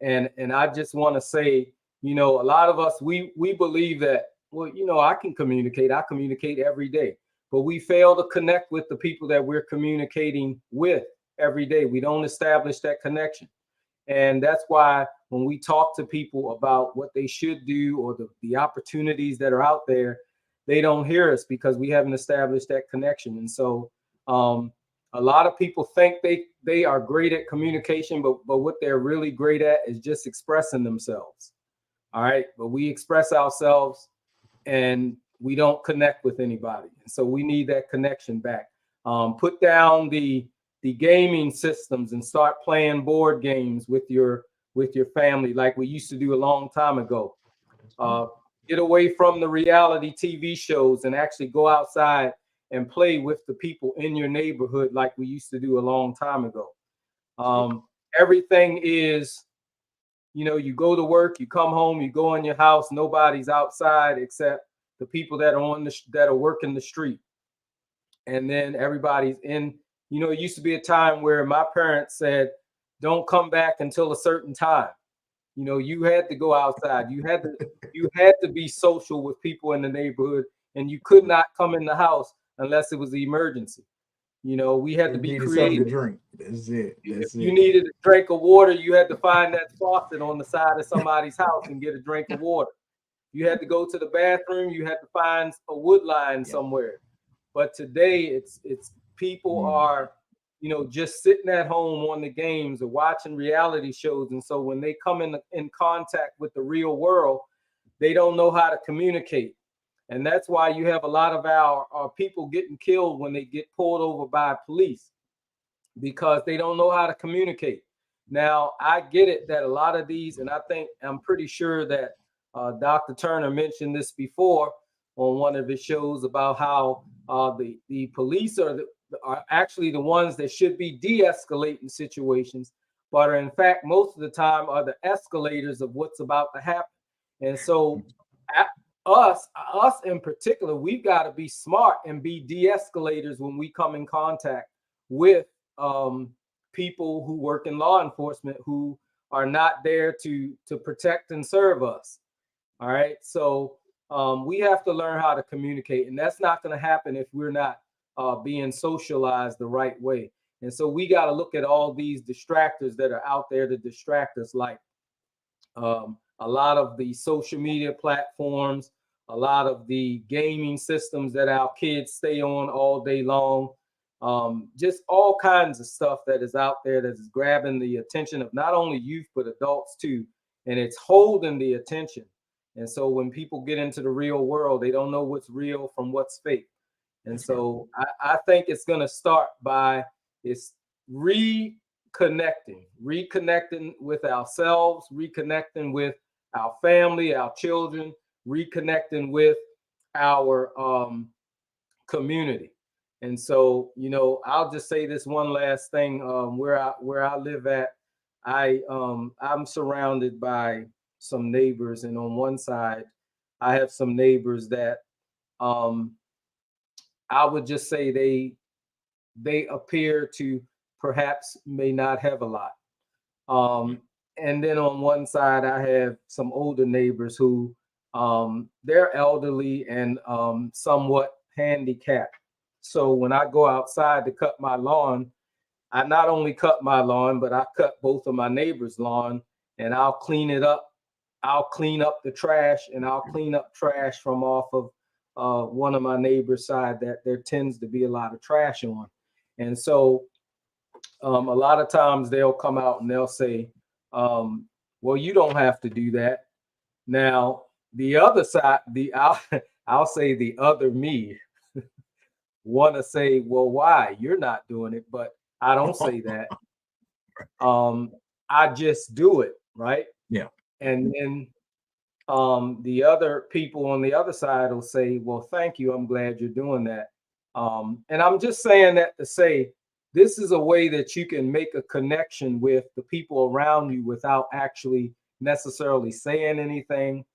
And I just want to say, a lot of us, we believe that, well, I can communicate. I communicate every day, but we fail to connect with the people that we're communicating with every day. We don't establish that connection. And that's why when we talk to people about what they should do or the opportunities that are out there, they don't hear us because we haven't established that connection. And so a lot of people think they are great at communication, but what they're really great at is just expressing themselves. All right. But we express ourselves and we don't connect with anybody. And so we need that connection back. Put down the gaming systems and start playing board games with your family like we used to do a long time ago. Get away from the reality TV shows and actually go outside and play with the people in your neighborhood like we used to do a long time ago. Everything is, you go to work, you come home, you go in your house, nobody's outside except the people that are working the street. And then everybody's in, it used to be a time where my parents said, don't come back until a certain time. You had to go outside. You had to be social with people in the neighborhood, and you could not come in the house unless it was the emergency. We had to be creative. To drink. That's it. If you needed a drink of water, you had to find that faucet on the side of somebody's house and get a drink of water. You had to go to the bathroom. You had to find a wood line somewhere. But today, it's people are, just sitting at home on the games or watching reality shows. And so when they come in contact with the real world, they don't know how to communicate. And that's why you have a lot of our people getting killed when they get pulled over by police, because they don't know how to communicate. Now, I get it that a lot of these, and I'm pretty sure that Dr. Turner mentioned this before on one of his shows about how the police are actually the ones that should be de-escalating situations, but are in fact most of the time are the escalators of what's about to happen. And so us in particular, we've got to be smart and be de-escalators when we come in contact with people who work in law enforcement who are not there to protect and serve us. All right. So we have to learn how to communicate, and that's not going to happen if we're not being socialized the right way. And so we got to look at all these distractors that are out there to distract us, like a lot of the social media platforms, a lot of the gaming systems that our kids stay on all day long. Just all kinds of stuff that is out there that is grabbing the attention of not only youth, but adults too. And it's holding the attention. And so when people get into the real world, they don't know what's real from what's fake. And so I think it's going to start by reconnecting with ourselves, reconnecting with our family, our children, reconnecting with our community. And so, I'll just say this one last thing. Where I live at, I'm surrounded by some neighbors, and on one side, I have some neighbors that I would just say they appear to perhaps may not have a lot. And then on one side, I have some older neighbors who they're elderly and somewhat handicapped. So when I go outside to cut my lawn, I not only cut my lawn, but I cut both of my neighbors' lawn, and I'll clean it up. I'll clean up the trash, and I'll clean up trash from off of one of my neighbor's side that there tends to be a lot of trash on. And so a lot of times they'll come out and they'll say, well, you don't have to do that. Now, the other side, I'll say the other me want to say, well, why? You're not doing it, but I don't say that. I just do it, right? Yeah. And then the other people on the other side will say, well, thank you. I'm glad you're doing that. And I'm just saying that to say, this is a way that you can make a connection with the people around you without actually necessarily saying anything.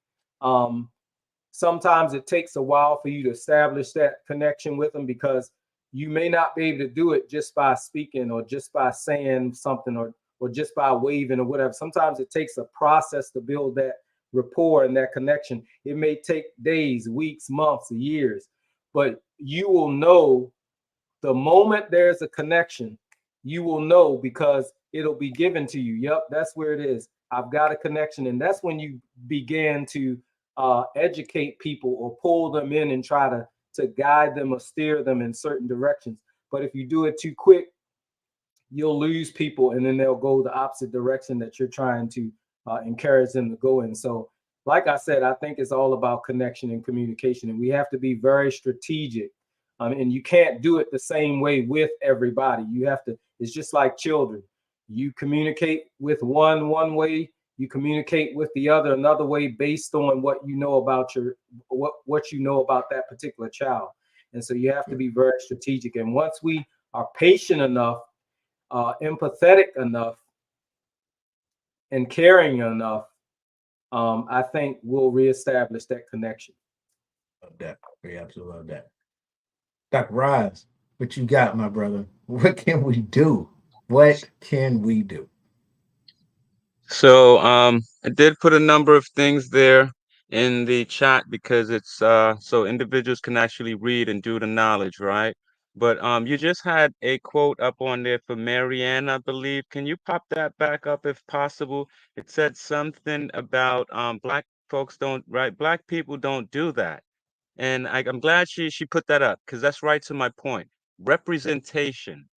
Sometimes it takes a while for you to establish that connection with them, because you may not be able to do it just by speaking or just by saying something or just by waving or whatever. Sometimes it takes a process to build that rapport and that connection. It may take days, weeks, months, years, but you will know the moment there's a connection. You will know because it'll be given to you. Yep, that's where it is. I've got a connection. And that's when you begin to educate people or pull them in and try to guide them or steer them in certain directions. But if you do it too quick, you'll lose people, and then they'll go the opposite direction that you're trying to encourage them to go in. So, like I said, I think it's all about connection and communication, and we have to be very strategic. And you can't do it the same way with everybody. You have to. It's just like children. You communicate with one way. You communicate with the other another way, based on what you know about what you know about that particular child. And so you have to be very strategic. And once we are patient enough, empathetic enough, and caring enough, I think we'll reestablish that connection. Love that. We absolutely love that. Dr. Rise, what you got, my brother? What can we do? What can we do? So I did put a number of things there in the chat because it's so individuals can actually read and do the knowledge, right? But you just had a quote up on there for Marianne, I believe. Can you pop that back up if possible? It said something about black folks don't, right? Black people don't do that. And I'm glad she put that up because that's right to my point. Representation.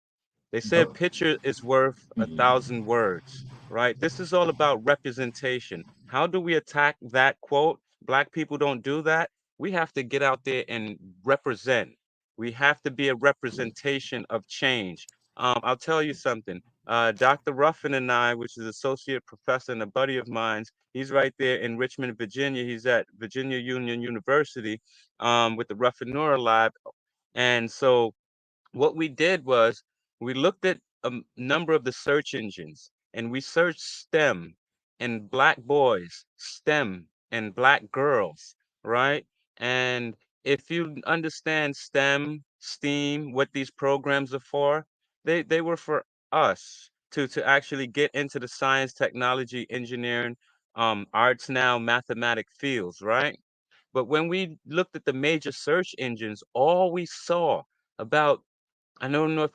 They said Oh, picture is worth 1,000 words, right? This is all about representation. How do we attack that quote? Black people don't do that. We have to get out there and represent. We have to be a representation of change. I'll tell you something. Dr. Ruffin and I, which is associate professor and a buddy of mine, he's right there in Richmond, Virginia. He's at Virginia Union University with the Ruffin Neural Lab. And so what we did was we looked at a number of the search engines and we searched STEM and black boys, STEM and black girls, right? And if you understand STEM, STEAM, what these programs are for, they were for us to actually get into the science, technology, engineering, arts now, mathematic fields, right? But when we looked at the major search engines, all we saw about I don't know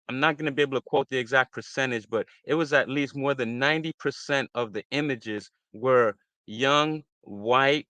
I'm not going to be able to quote the exact percentage, but it was at least more than 90% of the images were young white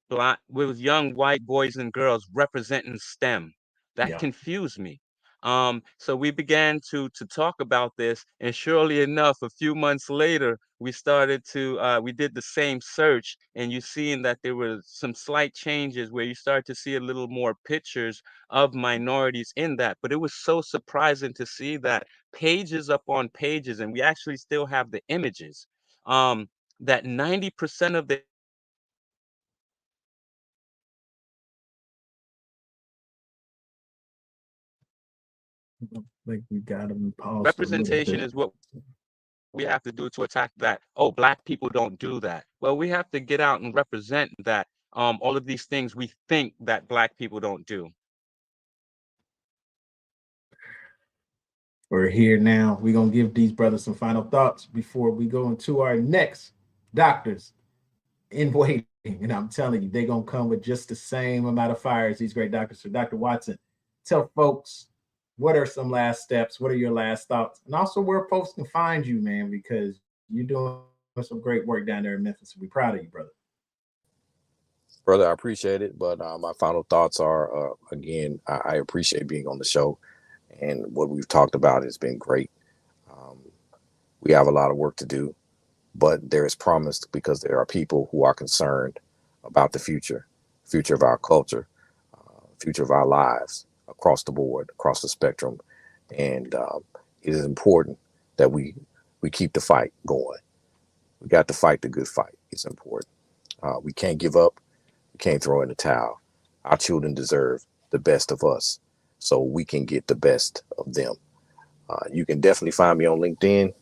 black with young white boys and girls representing STEM. That yeah. confused me. So we began to talk about this, and surely enough, a few months later, we did the same search, and you seeing that there were some slight changes where you start to see a little more pictures of minorities in that. But it was so surprising to see that pages up on pages, and we actually still have the images. That 90% of the Like we got him paused a little representation bit. is what we have to do to attack that. Oh, black people don't do that. Well, we have to get out and represent that. All of these things we think that black people don't do. We're here now. We're gonna give these brothers some final thoughts before we go into our next doctors in waiting. And I'm telling you, they're gonna come with just the same amount of fire as these great doctors. So, Dr. Watson, tell folks what are some last steps, what are your last thoughts, and also where folks can find you, man, because you're doing some great work down there in Memphis. We're proud of you, brother. Brother, I appreciate it. But my final thoughts are, again, I appreciate being on the show, and what we've talked about has been great. Um, we have a lot of work to do, but there is promise because there are people who are concerned about the future of our culture, future of our lives across the board, across the spectrum. And it is important that we keep the fight going. We got to fight the good fight. It's important. We can't give up. We can't throw in the towel. Our children deserve the best of us so we can get the best of them. You can definitely find me on LinkedIn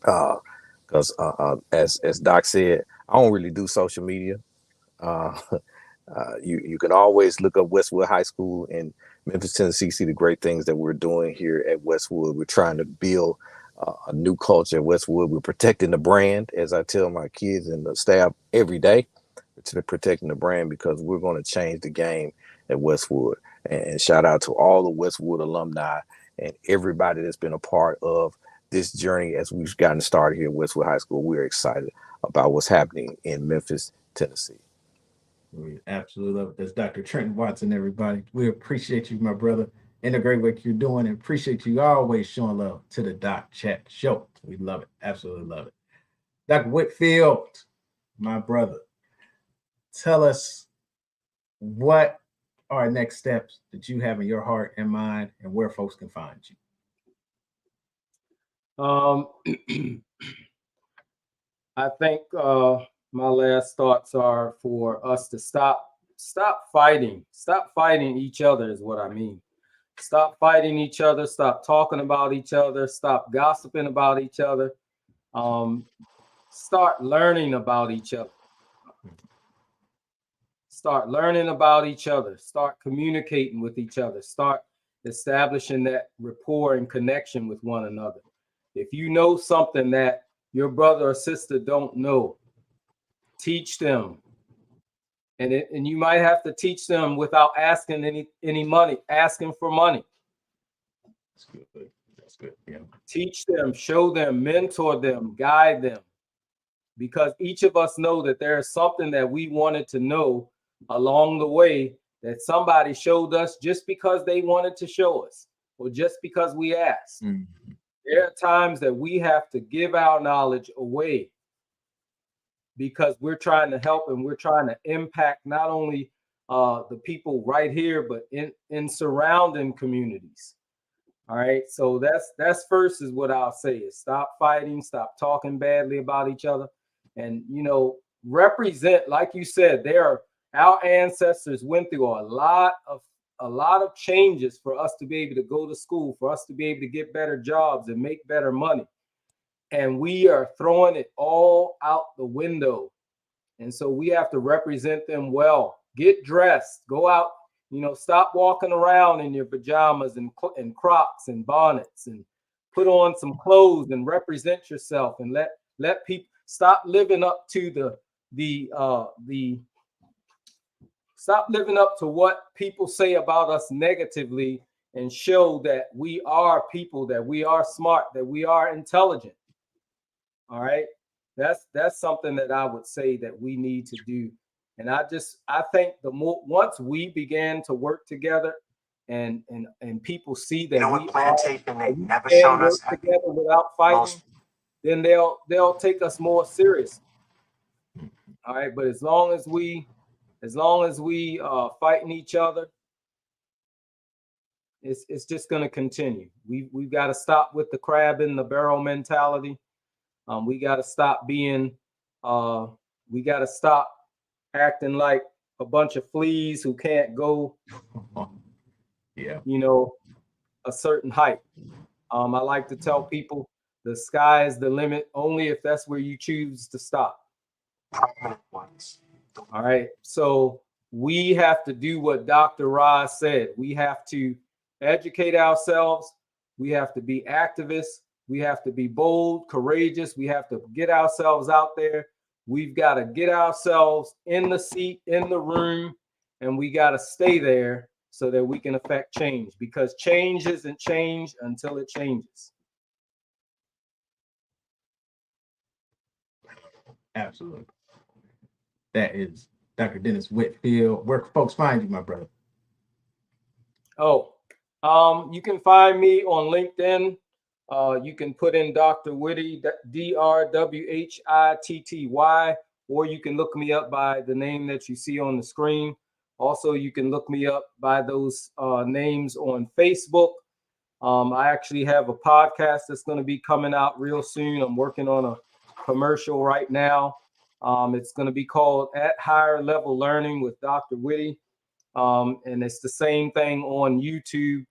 because as Doc said, I don't really do social media. You can always look up Westwood High School in Memphis, Tennessee, see the great things that we're doing here at Westwood. We're trying to build a new culture at Westwood. We're protecting the brand, as I tell my kids and the staff every day, to protecting the brand because we're going to change the game at Westwood. And shout out to all the Westwood alumni and everybody that's been a part of this journey as we've gotten started here at Westwood High School. We're excited about what's happening in Memphis, Tennessee. We absolutely love it. That's Dr. Trenton Watson, everybody. We appreciate you, my brother, and the great work you're doing, and appreciate you always showing love to the Doc Chat Show. We love it. Absolutely love it. Dr. Whitfield, my brother, tell us what are next steps that you have in your heart and mind and where folks can find you. I think my last thoughts are for us to stop fighting each other is what I mean. Stop fighting each other, stop talking about each other, stop gossiping about each other. Start learning about each other. Start learning about each other, start communicating with each other, start establishing that rapport and connection with one another. If you know something that your brother or sister don't know, teach them. And you might have to teach them without asking any money, asking for money. That's good. That's good. Yeah. Teach them, show them, mentor them, guide them. Because each of us know that there is something that we wanted to know along the way that somebody showed us just because they wanted to show us or just because we ask. Mhm. There are times that we have to give our knowledge away because we're trying to help and we're trying to impact not only the people right here, but in surrounding communities. All right. So that's first is what I'll say is stop fighting, stop talking badly about each other, and represent, like you said, our ancestors went through a lot of changes for us to be able to go to school, for us to be able to get better jobs and make better money. And we are throwing it all out the window. And so we have to represent them well. Get dressed, go out, stop walking around in your pajamas and Crocs and bonnets, and put on some clothes and represent yourself, and let people stop living up to the stop living up to what people say about us negatively, and show that we are people, that we are smart, that we are intelligent. All right. That's something that I would say that we need to do. And I think once we began to work together, and people see that we can work together without fighting, then they'll take us more serious. All right. But as long as we fighting each other, it's just going to continue. We've got to stop with the crab in the barrel mentality. We got to stop we got to stop acting like a bunch of fleas who can't go, Yeah. a certain height. I like to tell people the sky is the limit only if that's where you choose to stop. All right. So we have to do what Dr. Ross said. We have to educate ourselves. We have to be activists. We have to be bold, courageous. We have to get ourselves out there. We've got to get ourselves in the seat, in the room, and we got to stay there so that we can affect change, because change isn't change until it changes. Absolutely. That is Dr. Dennis Whitfield. Where can folks find you, my brother? Oh, you can find me on LinkedIn. You can put in Dr. Whitty, DRWHITTY, or you can look me up by the name that you see on the screen. Also, you can look me up by those names on Facebook. I actually have a podcast that's going to be coming out real soon. I'm working on a commercial right now. It's going to be called At Higher Level Learning with Dr. Whitty. And it's the same thing on YouTube.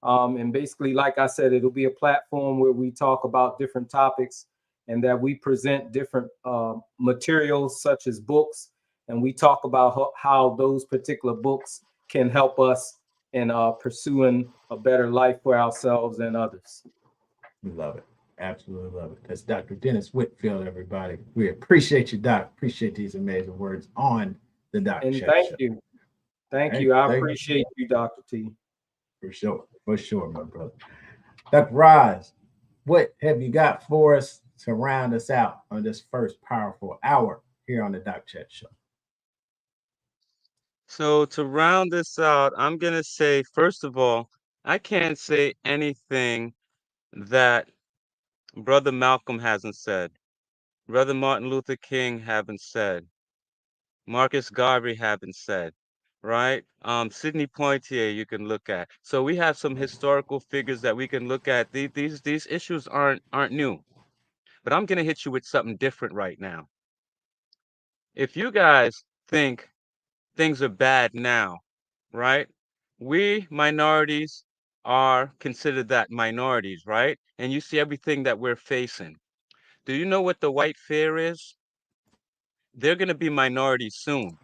And basically, like I said, it'll be a platform where we talk about different topics, and that we present different materials such as books. And we talk about how those particular books can help us in pursuing a better life for ourselves and others. We love it. Absolutely love it. That's Dr. Dennis Whitfield, everybody. We appreciate you, Doc. Appreciate these amazing words on the Doc And Chat thank Show. you. Thank Hey, you. I thank you. appreciate you, Dr. T. For sure, my brother. Dr. Roz, what have you got for us to round us out on this first powerful hour here on the Doc Chat Show? So to round this out, I'm gonna say, first of all, I can't say anything that Brother Malcolm hasn't said, Brother Martin Luther King haven't said, Marcus Garvey haven't said, right? Sidney Poitier you can look at. So we have some historical figures that we can look at. These issues aren't new. But I'm gonna hit you with something different right now. If you guys think things are bad now, right? We minorities are considered that minorities, right? And you see everything that we're facing. Do you know what the white fear is? They're going to be minorities soon.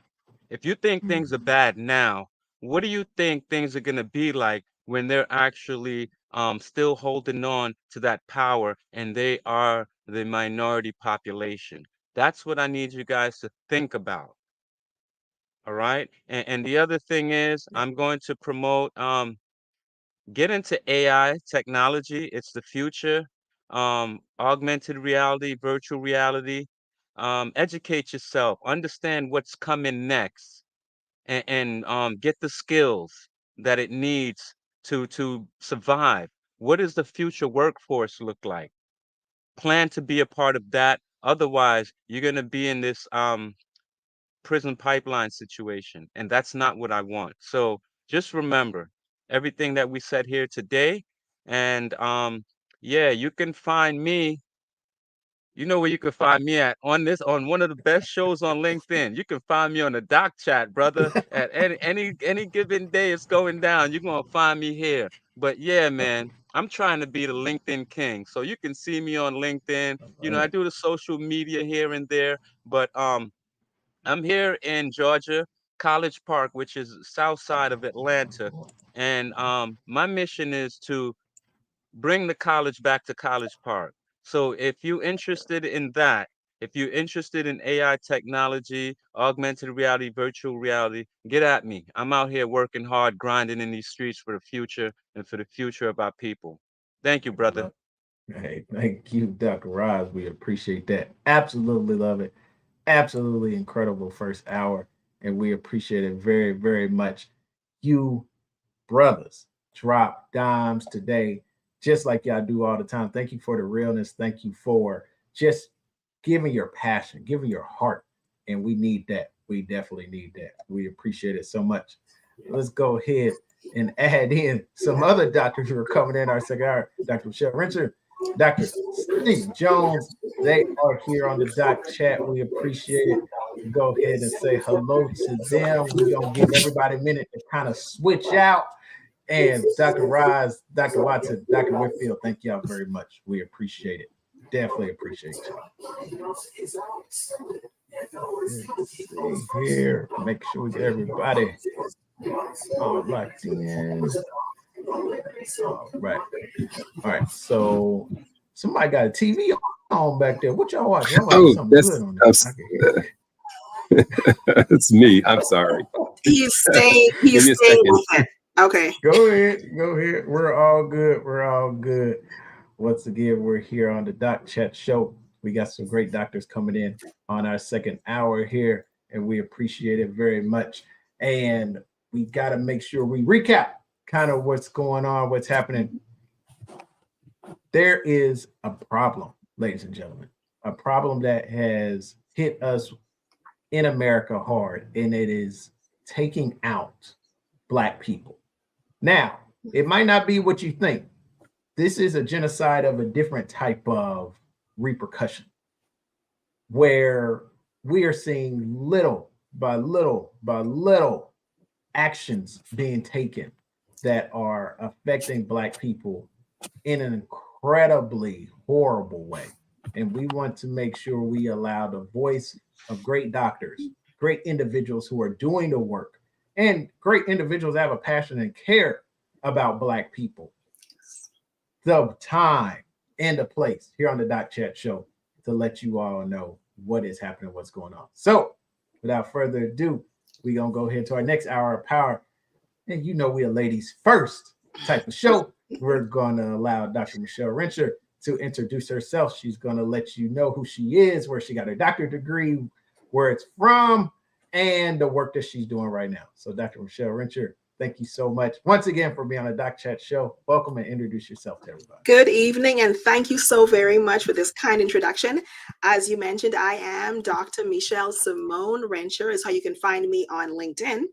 If you think things are bad now, what do you think things are going to be like when they're actually still holding on to that power and they are the minority population? That's what I need you guys to think about. All right. And the other thing is, I'm going to promote get into AI technology. It's the future. Augmented reality, virtual reality. Educate yourself, understand what's coming next, and get the skills that it needs to survive. What does the future workforce look like? Plan to be a part of that. Otherwise, you're going to be in this prison pipeline situation, and that's not what I want. So just remember everything that we said here today, and yeah, you can find me. You know where you can find me at on one of the best shows on LinkedIn. You can find me on the doc chat, brother. At any given day it's going down, you're gonna find me here. But yeah, man, I'm trying to be the LinkedIn king. So you can see me on LinkedIn. You know, I do the social media here and there, but I'm here in Georgia, College Park, which is south side of Atlanta. And my mission is to bring the college back to College Park. So if you're interested in that, if you're interested in AI technology, augmented reality, virtual reality, get at me. I'm out here working hard, grinding in these streets for the future and for the future of our people. Thank you, brother. Hey, thank you, Dr. Roz. We appreciate that. Absolutely love it. Absolutely incredible first hour. And we appreciate it very, very much. You brothers drop dimes today, just like y'all do all the time. Thank you for the realness. Thank you for just giving your passion, giving your heart. And we need that. We definitely need that. We appreciate it so much. Let's go ahead and add in some other doctors who are coming in our second hour. Dr. Michelle Rencher, Dr. Steve Jones, they are here on the doc chat. We appreciate it. Go ahead and say hello to them. We're going to give everybody a minute to kind of switch out. And Dr. Roz, Dr. Watson, Dr. Whitfield, thank y'all very much. We appreciate it. Definitely appreciate y'all. Let's see here. Make sure we get everybody all locked in. All right. All right. So somebody got a TV on back there. What y'all watching? Y'all watching something good on there. It's me. I'm sorry. He's staying with it. Okay. Go ahead. Go ahead. We're all good. We're all good. Once again, we're here on the Doc Chat Show. We got some great doctors coming in on our second hour here, and we appreciate it very much. And we got to make sure we recap kind of what's going on, what's happening. There is a problem, ladies and gentlemen, a problem that has hit us in America hard, and it is taking out Black people. Now, it might not be what you think. This is a genocide of a different type of repercussion, where we are seeing little by little actions being taken that are affecting Black people in an incredibly horrible way. And we want to make sure we allow the voice of great doctors, great individuals who are doing the work, and great individuals that have a passion and care about Black people, the time and the place here on the Doc Chat Show to let you all know what is happening, what's going on. So without further ado, we're going to go ahead to our next hour of power. And you know we're a ladies first type of show. We're going to allow Dr. Michelle Rencher to introduce herself. She's going to let you know who she is, where she got her doctorate degree, where it's from, and the work that she's doing right now. So Dr. Michelle Rencher, thank you so much once again for being on the Doc Chat Show. Welcome and introduce yourself to everybody. Good evening, and thank you so very much for this kind introduction. As you mentioned, I am Dr. Michelle Simone Rencher, is how you can find me on LinkedIn.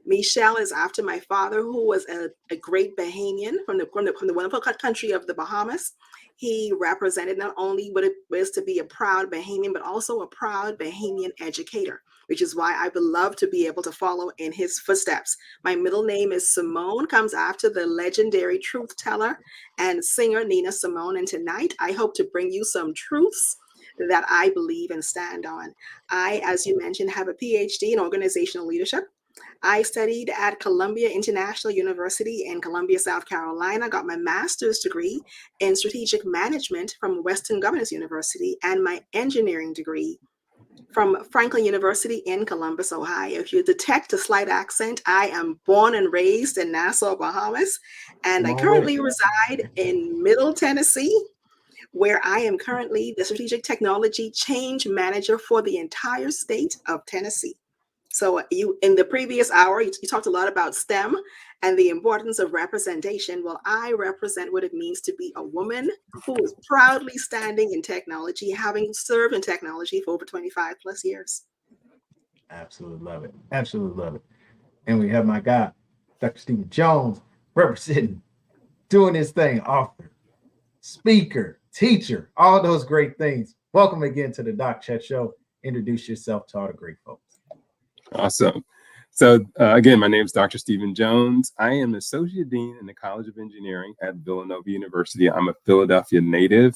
Michelle is after my father, who was a great Bahamian from the wonderful country of the Bahamas. He represented not only what it was to be a proud Bahamian, but also a proud Bahamian educator, which is why I would love to be able to follow in his footsteps. My middle name is Simone, comes after the legendary truth teller and singer Nina Simone. And tonight, I hope to bring you some truths that I believe and stand on. I, as you mentioned, have a PhD in organizational leadership. I studied at Columbia International University in Columbia, South Carolina, got my master's degree in strategic management from Western Governors University and my engineering degree from Franklin University in Columbus, Ohio. If you detect a slight accent, I am born and raised in Nassau, Bahamas, and I currently reside in Middle Tennessee, where I am currently the strategic technology change manager for the entire state of Tennessee. So you, in the previous hour, you talked a lot about STEM and the importance of representation. Well, I represent what it means to be a woman who is proudly standing in technology, having served in technology for over 25 plus years. Absolutely love it. Absolutely love it. And we have my guy, Dr. Stephen Jones, representing, doing his thing, author, speaker, teacher, all those great things. Welcome again to the Doc Chat Show. Introduce yourself to all the great folks. Awesome. So again, my name is Dr. Stephen Jones. I am Associate Dean in the College of Engineering at Villanova University. I'm a Philadelphia native.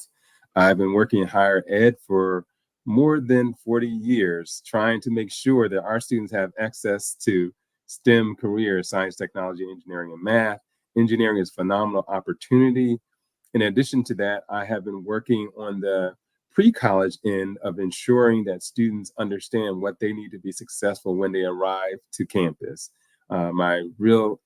I've been working in higher ed for more than 40 years, trying to make sure that our students have access to STEM careers, science, technology, engineering, and math. Engineering is a phenomenal opportunity. In addition to that, I have been working on the pre-college end of ensuring that students understand what they need to be successful when they arrive to campus. My real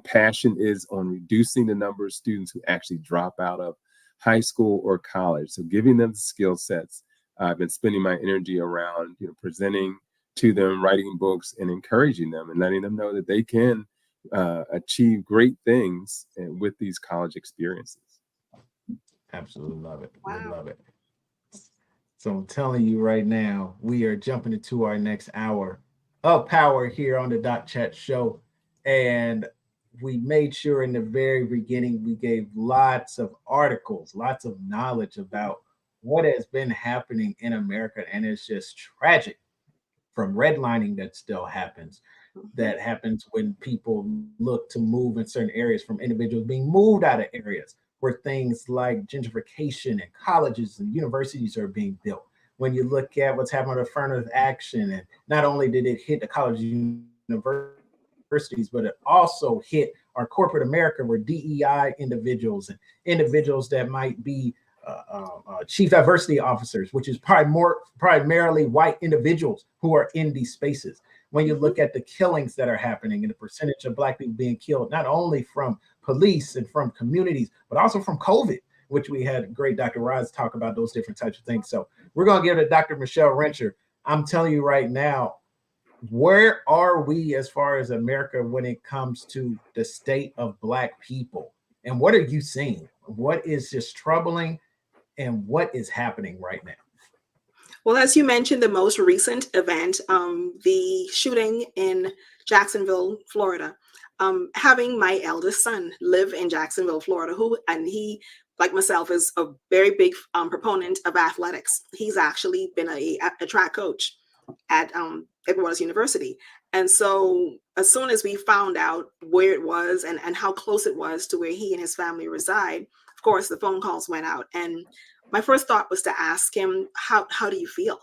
passion is on reducing the number of students who actually drop out of high school or college. So giving them the skill sets. I've been spending my energy around, presenting to them, writing books, and encouraging them and letting them know that they can achieve great things with these college experiences. Absolutely love it. Wow. We love it. So I'm telling you right now, we are jumping into our next hour of power here on the Doc Chat Show. And we made sure in the very beginning, we gave lots of articles, lots of knowledge about what has been happening in America. And it's just tragic, from redlining that still happens. That happens when people look to move in certain areas, from individuals being moved out of areas where things like gentrification and colleges and universities are being built. When you look at what's happening with affirmative action, and not only did it hit the colleges and universities, but it also hit our corporate America, where DEI individuals and individuals that might be chief diversity officers, which is primarily white individuals who are in these spaces. When you look at the killings that are happening and the percentage of Black people being killed, not only from police and from communities, but also from COVID, which we had great Dr. Rise talk about those different types of things. So we're going to give it to Dr. Michelle Rencher. I'm telling you right now, where are we as far as America when it comes to the state of Black people? And what are you seeing? What is just troubling, and what is happening right now? Well, as you mentioned, the most recent event, the shooting in Jacksonville, Florida, having my eldest son live in Jacksonville, Florida, he, like myself, is a very big proponent of athletics. He's actually been a track coach at Edward Waters University. And so as soon as we found out where it was and how close it was to where he and his family reside, of course, the phone calls went out. And my first thought was to ask him, how do you feel?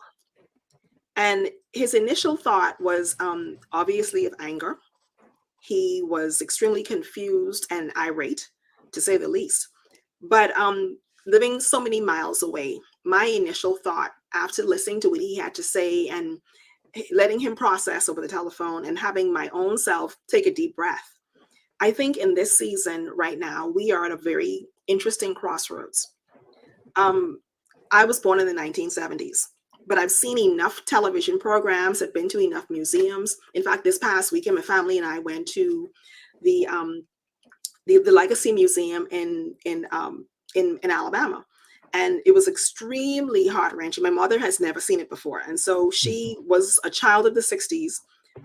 And his initial thought was obviously of anger. He was extremely confused and irate, to say the least. But living so many miles away, my initial thought, after listening to what he had to say and letting him process over the telephone and having my own self take a deep breath, I think in this season right now, we are at a very interesting crossroads. I was born in the 1970s, but I've seen enough television programs, I've been to enough museums. In fact, this past weekend, my family and I went to the Legacy Museum in Alabama. And it was extremely heart-wrenching. My mother has never seen it before. And so she was a child of the 60s,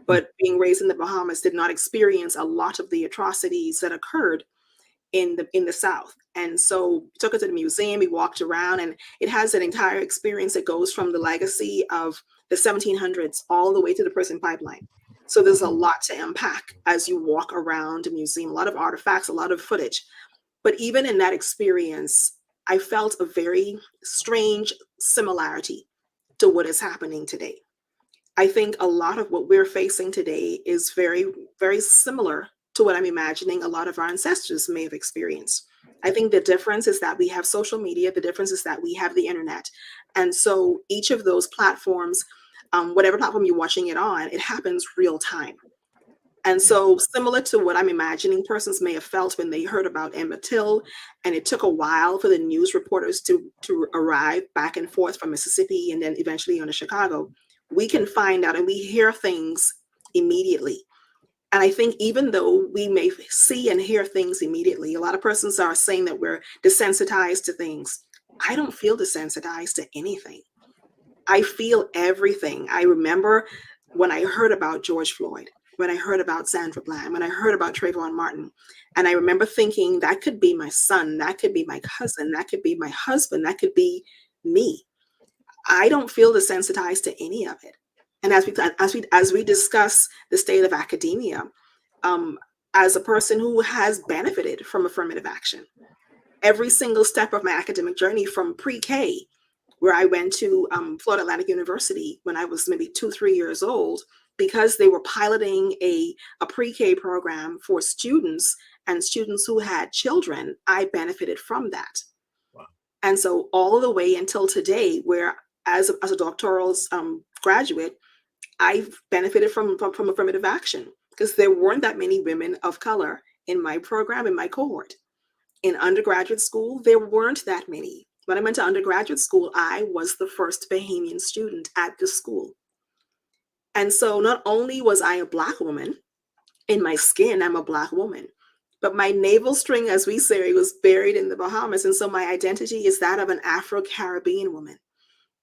but being raised in the Bahamas, did not experience a lot of the atrocities that occurred in the South. And so we took her to the museum, we walked around, and it has an entire experience that goes from the legacy of the 1700s all the way to the prison pipeline. So there's a lot to unpack as you walk around the museum, a lot of artifacts, a lot of footage. But even in that experience, I felt a very strange similarity to what is happening today. I think a lot of what we're facing today is very, very similar to what I'm imagining a lot of our ancestors may have experienced. I think the difference is that we have social media. The difference is that we have the internet. And so each of those platforms, whatever platform you're watching it on, it happens real time. And so similar to what I'm imagining persons may have felt when they heard about Emmett Till, and it took a while for the news reporters to arrive back and forth from Mississippi and then eventually on to Chicago, we can find out and we hear things immediately. And I think even though we may see and hear things immediately, a lot of persons are saying that we're desensitized to things. I don't feel desensitized to anything. I feel everything. I remember when I heard about George Floyd, when I heard about Sandra Bland, when I heard about Trayvon Martin, and I remember thinking that could be my son, that could be my cousin, that could be my husband, that could be me. I don't feel desensitized to any of it. And as we discuss the state of academia, as a person who has benefited from affirmative action, every single step of my academic journey from pre-K, where I went to Florida Atlantic University when I was maybe 2-3 years old, because they were piloting a pre-K program for students and students who had children, I benefited from that. Wow. And so all the way until today, where as a doctoral graduate, I've benefited from affirmative action, because there weren't that many women of color in my program, in my cohort. In undergraduate school, there weren't that many. When I went to undergraduate school, I was the first Bahamian student at the school. And so not only was I a Black woman, in my skin, I'm a Black woman, but my navel string, as we say, was buried in the Bahamas. And so my identity is that of an Afro-Caribbean woman.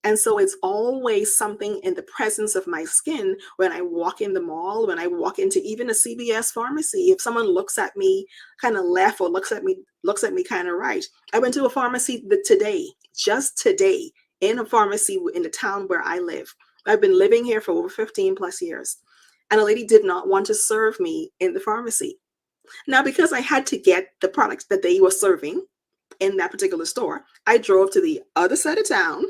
And so it's always something in the presence of my skin when I walk in the mall, when I walk into even a CVS pharmacy. If someone looks at me kind of left or looks at me kind of right. I went to a pharmacy just today, in a pharmacy in the town where I live. I've been living here for over 15 plus years. And a lady did not want to serve me in the pharmacy. Now, because I had to get the products that they were serving in that particular store, I drove to the other side of town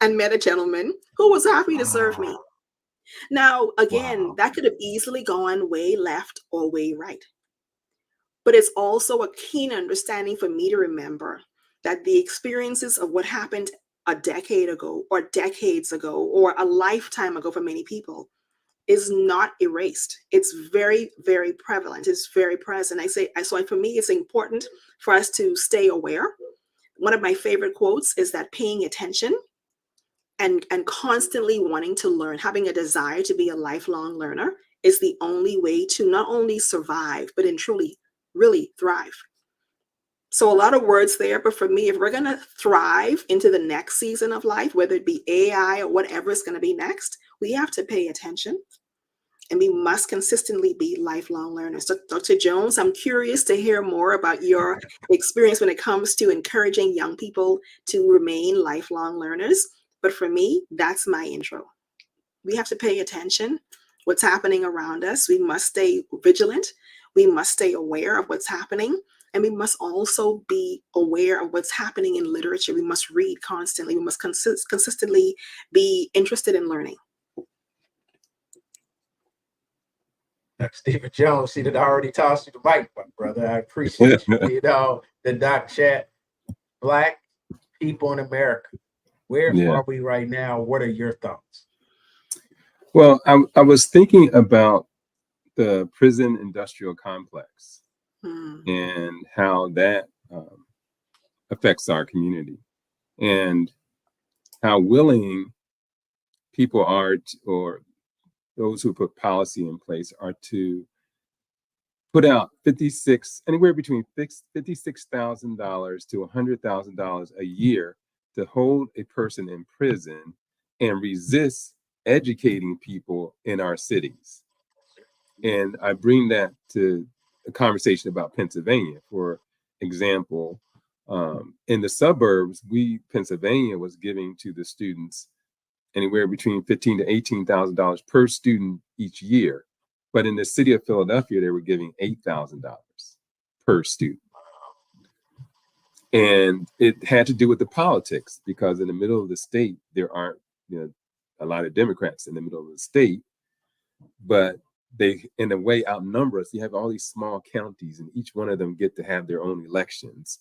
and met a gentleman who was happy to serve me. Now, again, that could have easily gone way left or way right. But it's also a keen understanding for me to remember that the experiences of what happened a decade ago or decades ago or a lifetime ago for many people is not erased. It's very, very prevalent. It's very present. So for me, it's important for us to stay aware. One of my favorite quotes is that paying attention and constantly wanting to learn, having a desire to be a lifelong learner, is the only way to not only survive, but in truly, really thrive. So a lot of words there, but for me, if we're going to thrive into the next season of life, whether it be AI or whatever is going to be next, we have to pay attention, and we must consistently be lifelong learners. So, Dr. Jones, I'm curious to hear more about your experience when it comes to encouraging young people to remain lifelong learners. But for me, that's my intro. We have to pay attention what's happening around us. We must stay vigilant. We must stay aware of what's happening. And we must also be aware of what's happening in literature. We must read constantly. We must consistently be interested in learning. Stephen Jones, see that I already tossed you the mic, my brother. I appreciate you. You know, the Doc Chat, Black people in America. Where are we right now? What are your thoughts? Well, I was thinking about the prison industrial complex and how that affects our community, and how willing people are or those who put policy in place are to put out anywhere between $56,000 to $100,000 a year to hold a person in prison and resist educating people in our cities. And I bring that to a conversation about Pennsylvania. For example, in the suburbs, Pennsylvania was giving to the students anywhere between $15,000 to $18,000 per student each year. But in the city of Philadelphia, they were giving $8,000 per student. And it had to do with the politics, because in the middle of the state, there aren't a lot of Democrats in the middle of the state, but they, in a way, outnumber us. You have all these small counties, and each one of them get to have their own elections.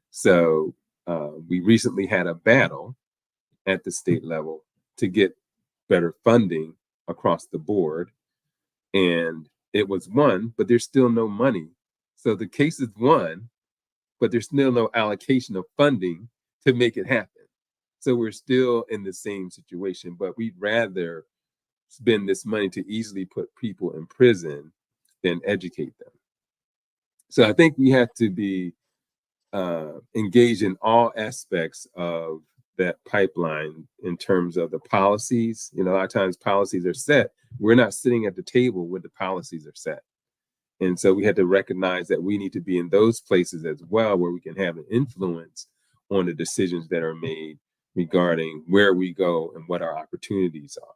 So we recently had a battle at the state level to get better funding across the board. And it was won, but there's still no money. So the case is won, but there's still no allocation of funding to make it happen. So we're still in the same situation, but we'd rather spend this money to easily put people in prison than educate them. So I think we have to be engaged in all aspects of that pipeline in terms of the policies. You know, a lot of times policies are set. We're not sitting at the table where the policies are set. And so we had to recognize that we need to be in those places as well, where we can have an influence on the decisions that are made regarding where we go and what our opportunities are.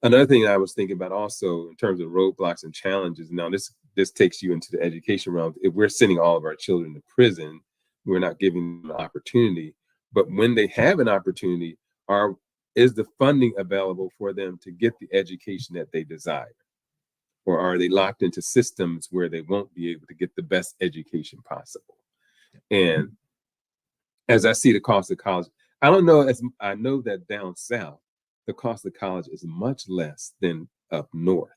Another thing I was thinking about also in terms of roadblocks and challenges, now this takes you into the education realm. If we're sending all of our children to prison, we're not giving them an opportunity. But when they have an opportunity, is the funding available for them to get the education that they desire? Or are they locked into systems where they won't be able to get the best education possible? And as I see the cost of college, I don't know, as I know that down south, the cost of college is much less than up north,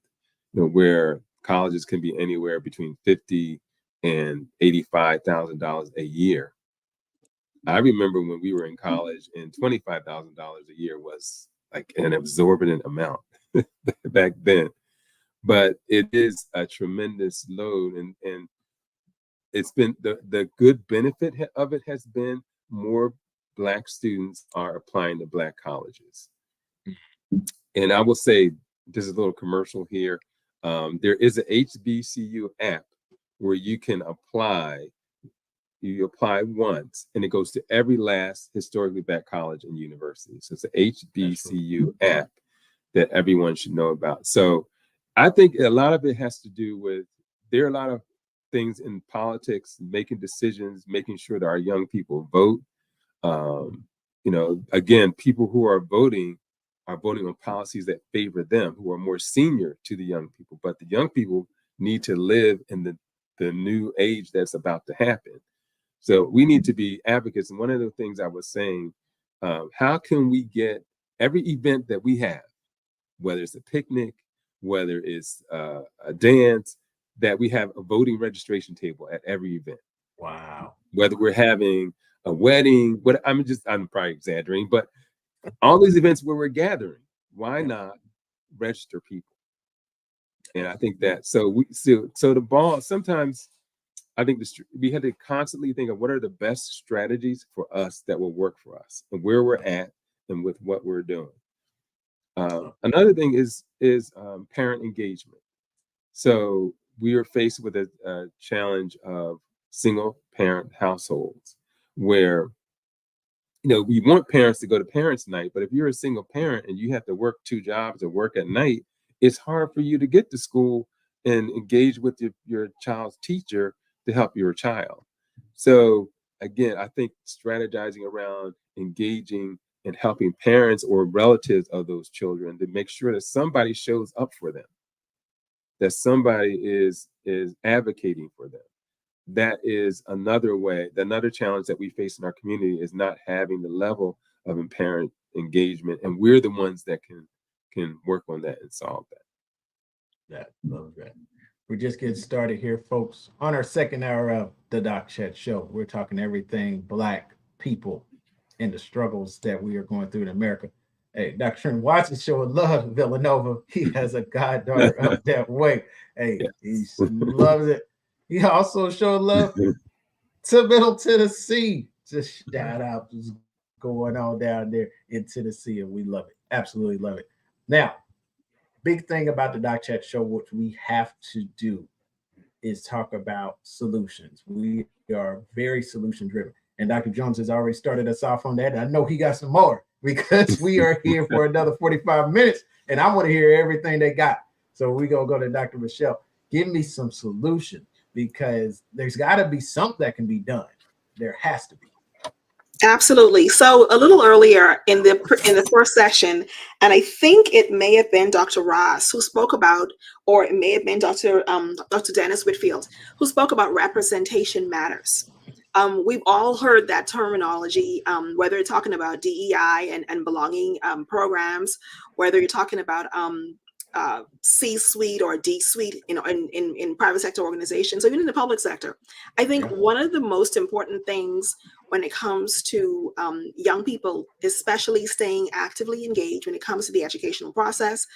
you know, where colleges can be anywhere between $50,000 and $85,000 a year. I remember when we were in college and $25,000 a year was like an exorbitant amount back then. But it is a tremendous load, and it's been the good benefit of it has been more Black students are applying to Black colleges. And I will say, this is a little commercial here. There is a HBCU app where you can apply. You apply once, and it goes to every last historically Black college and university. So it's an HBCU app that everyone should know about. So I think a lot of it has to do with, there are a lot of things in politics, making decisions, making sure that our young people vote. You know, again, people who are voting on policies that favor them, who are more senior to the young people. But the young people need to live in the new age that's about to happen. So we need to be advocates. And one of the things I was saying, how can we get every event that we have, whether it's a picnic, whether it's a dance, that we have a voting registration table at every event. Wow. Whether we're having a wedding, I'm probably exaggerating, but all these events where we're gathering, why not register people? And I think that, so the ball, sometimes I think we had to constantly think of what are the best strategies for us that will work for us and where we're at and with what we're doing. Another thing is parent engagement. So we are faced with a challenge of single parent households where, you know, we want parents to go to parents' night, but if you're a single parent and you have to work 2 jobs or work at night, it's hard for you to get to school and engage with your child's teacher to help your child. So again, I think strategizing around engaging and helping parents or relatives of those children to make sure that somebody shows up for them, that somebody is advocating for them. That is another way, another challenge that we face in our community is not having the level of parent engagement. And we're the ones that can work on that and solve that. Love that. We're just getting started here, folks. On our second hour of the Doc Chat Show, we're talking everything Black people and the struggles that we are going through in America. Hey, Dr. Trent Watson showing love in Villanova. He has a goddaughter up that way. Hey, he loves it. He also showed love to Middle Tennessee. Just shout out, just going on down there in Tennessee, and we love it. Absolutely love it. Now, big thing about the Doc Chat Show, what we have to do is talk about solutions. We are very solution driven. And Dr. Jones has already started us off on that. I know he got some more because we are here for another 45 minutes and I want to hear everything they got. So we're going to go to Dr. Michelle. Give me some solutions because there's got to be something that can be done. There has to be. Absolutely. So a little earlier in the first session, and I think it may have been Dr. Ross who spoke about, or it may have been Dr. Dennis Whitfield who spoke about representation matters. We've all heard that terminology, whether you're talking about DEI and belonging programs, whether you're talking about C-suite or D-suite, in private sector organizations, or even in the public sector. I think one of the most important things when it comes to young people, especially staying actively engaged when it comes to the educational process,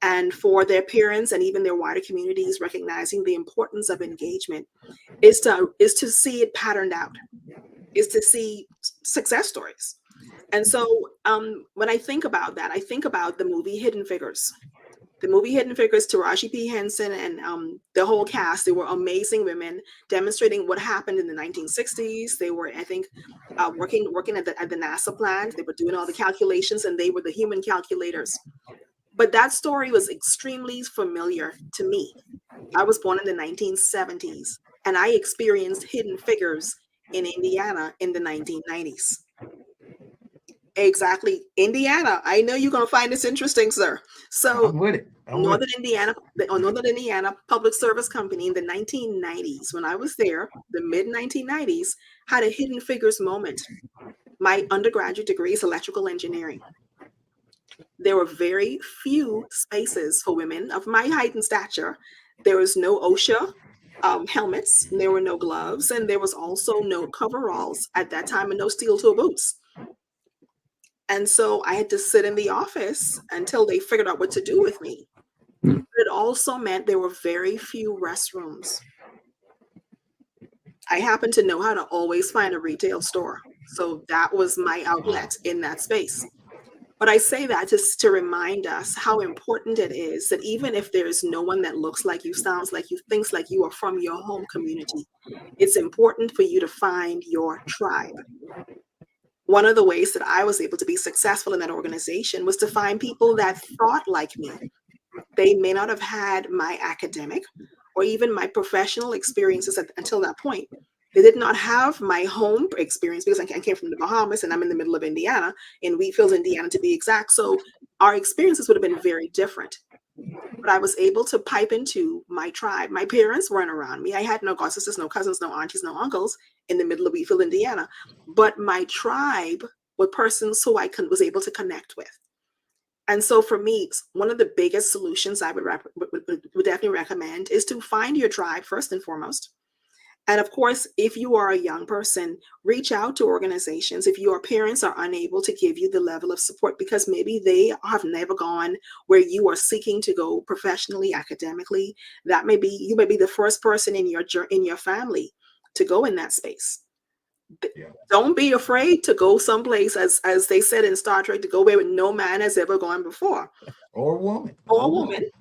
and for their parents and even their wider communities recognizing the importance of engagement, is to see it patterned out, is to see success stories. And so when I think about that, I think about the movie Hidden Figures. The movie Hidden Figures, Taraji P. Henson and the whole cast, they were amazing women demonstrating what happened in the 1960s. They were, I think, working at the NASA plant. They were doing all the calculations, and they were the human calculators. But that story was extremely familiar to me. I was born in the 1970s, and I experienced Hidden Figures in Indiana in the 1990s. Exactly. Indiana. I know you're going to find this interesting, sir. So I'm with it. Northern Indiana Public Service Company in the 1990s, when I was there, the mid 1990s, had a Hidden Figures moment. My undergraduate degree is electrical engineering. There were very few spaces for women of my height and stature. There was no OSHA helmets, there were no gloves, and there was also no coveralls at that time, and no steel toe boots. And so I had to sit in the office until they figured out what to do with me. But it also meant there were very few restrooms. I happen to know how to always find a retail store. So that was my outlet in that space. But I say that just to remind us how important it is that even if there's no one that looks like you, sounds like you, thinks like you, are from your home community, it's important for you to find your tribe. One of the ways that I was able to be successful in that organization was to find people that thought like me. They may not have had my academic or even my professional experiences until that point. They did not have my home experience because I came from the Bahamas and I'm in the middle of Indiana, in Wheatfield, Indiana, to be exact. So our experiences would have been very different. But I was able to pipe into my tribe. My parents weren't around me. I had no god sisters, no cousins, no aunties, no uncles in the middle of Wheatfield, Indiana. But my tribe were persons who I was able to connect with. And so for me, one of the biggest solutions I would definitely recommend is to find your tribe first and foremost. And of course, if you are a young person, reach out to organizations if your parents are unable to give you the level of support, because maybe they have never gone where you are seeking to go professionally, academically. That may be, you may be the first person in your family to go in that space. Yeah. Don't be afraid to go someplace, as they said in Star Trek, to go where no man has ever gone before. Or woman.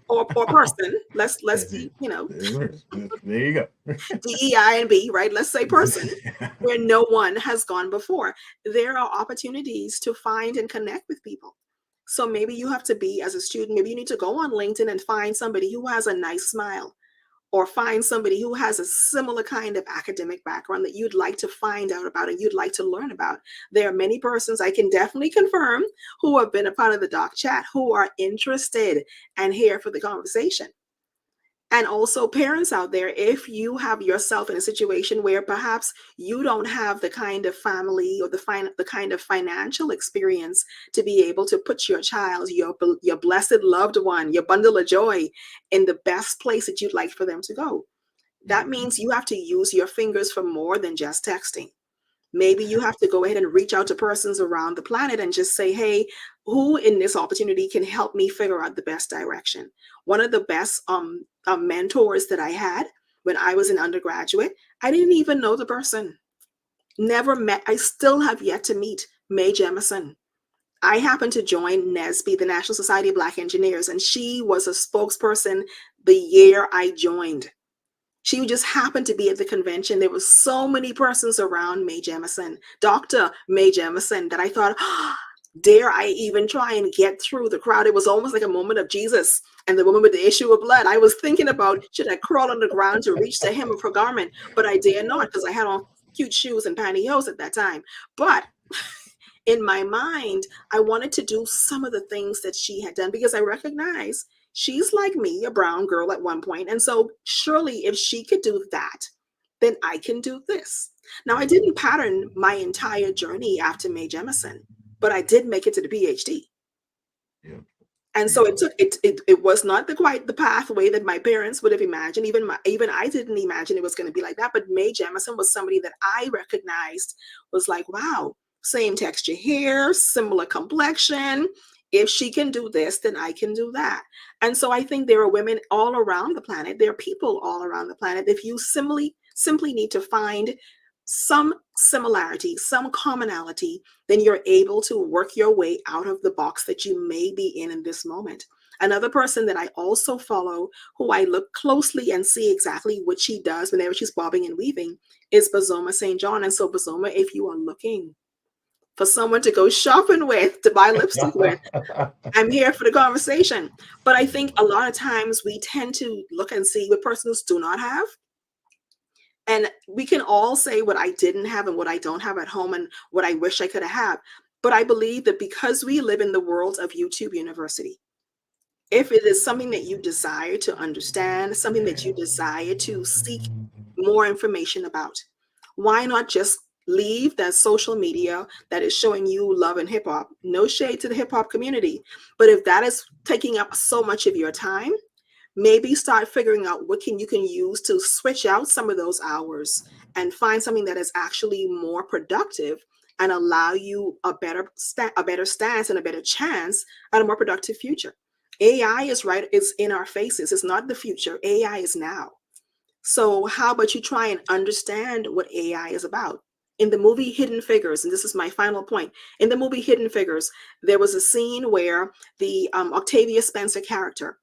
Or person. Let's be, there you go. DEI and B, right? Let's say person, where no one has gone before. There are opportunities to find and connect with people. So maybe you have to be, as a student, maybe you need to go on LinkedIn and find somebody who has a nice smile, or find somebody who has a similar kind of academic background that you'd like to find out about and you'd like to learn about. There are many persons I can definitely confirm who have been a part of the Doc Chat who are interested and here for the conversation. And also parents out there, if you have yourself in a situation where perhaps you don't have the kind of family or the kind of financial experience to be able to put your child, your blessed loved one, your bundle of joy in the best place that you'd like for them to go, that means you have to use your fingers for more than just texting. Maybe you have to go ahead and reach out to persons around the planet and just say, hey, who in this opportunity can help me figure out the best direction? One of the best mentors that I had when I was an undergraduate, I didn't even know the person. Never met. I still have yet to meet Mae Jemison. I happened to join NSBE, the National Society of Black Engineers, and she was a spokesperson the year I joined. She just happened to be at the convention. There were so many persons around Mae Jemison, Dr. Mae Jemison, that I thought, dare I even try and get through the crowd? It was almost like a moment of Jesus and the woman with the issue of blood. I was thinking about, should I crawl on the ground to reach the hem of her garment? But I dare not, because I had on cute shoes and pantyhose at that time. But in my mind, I wanted to do some of the things that she had done, because I recognize she's like me, a brown girl at one point. And so surely if she could do that, then I can do this. Now, I didn't pattern my entire journey after Mae Jemison, but I did make it to the PhD. Yeah. And so it took it was not quite the pathway that my parents would have imagined. Even I didn't imagine it was going to be like that. But Mae Jemison was somebody that I recognized, was like, wow, same texture hair, similar complexion. If she can do this, then I can do that. And so I think there are women all around the planet. There are people all around the planet. If you simply need to find some similarity, some commonality, then you're able to work your way out of the box that you may be in this moment. Another person that I also follow, who I look closely and see exactly what she does whenever she's bobbing and weaving, is Bazoma St. John. And so, Bazoma, if you are looking for someone to go shopping with, to buy lipstick with, I'm here for the conversation. But I think a lot of times we tend to look and see what persons do not have. And we can all say what I didn't have and what I don't have at home and what I wish I could have had. But I believe that because we live in the world of YouTube University, if it is something that you desire to understand, something that you desire to seek more information about, why not just leave that social media that is showing you love and hip hop? No shade to the hip hop community, but if that is taking up so much of your time, maybe start figuring out what you can use to switch out some of those hours and find something that is actually more productive and allow you a better stance and a better chance at a more productive future. AI is right, it's in our faces. It's not the future. AI is now. So how about you try and understand what AI is about? In the movie Hidden Figures, and this is my final point, in the movie Hidden Figures, there was a scene where the Octavia Spencer character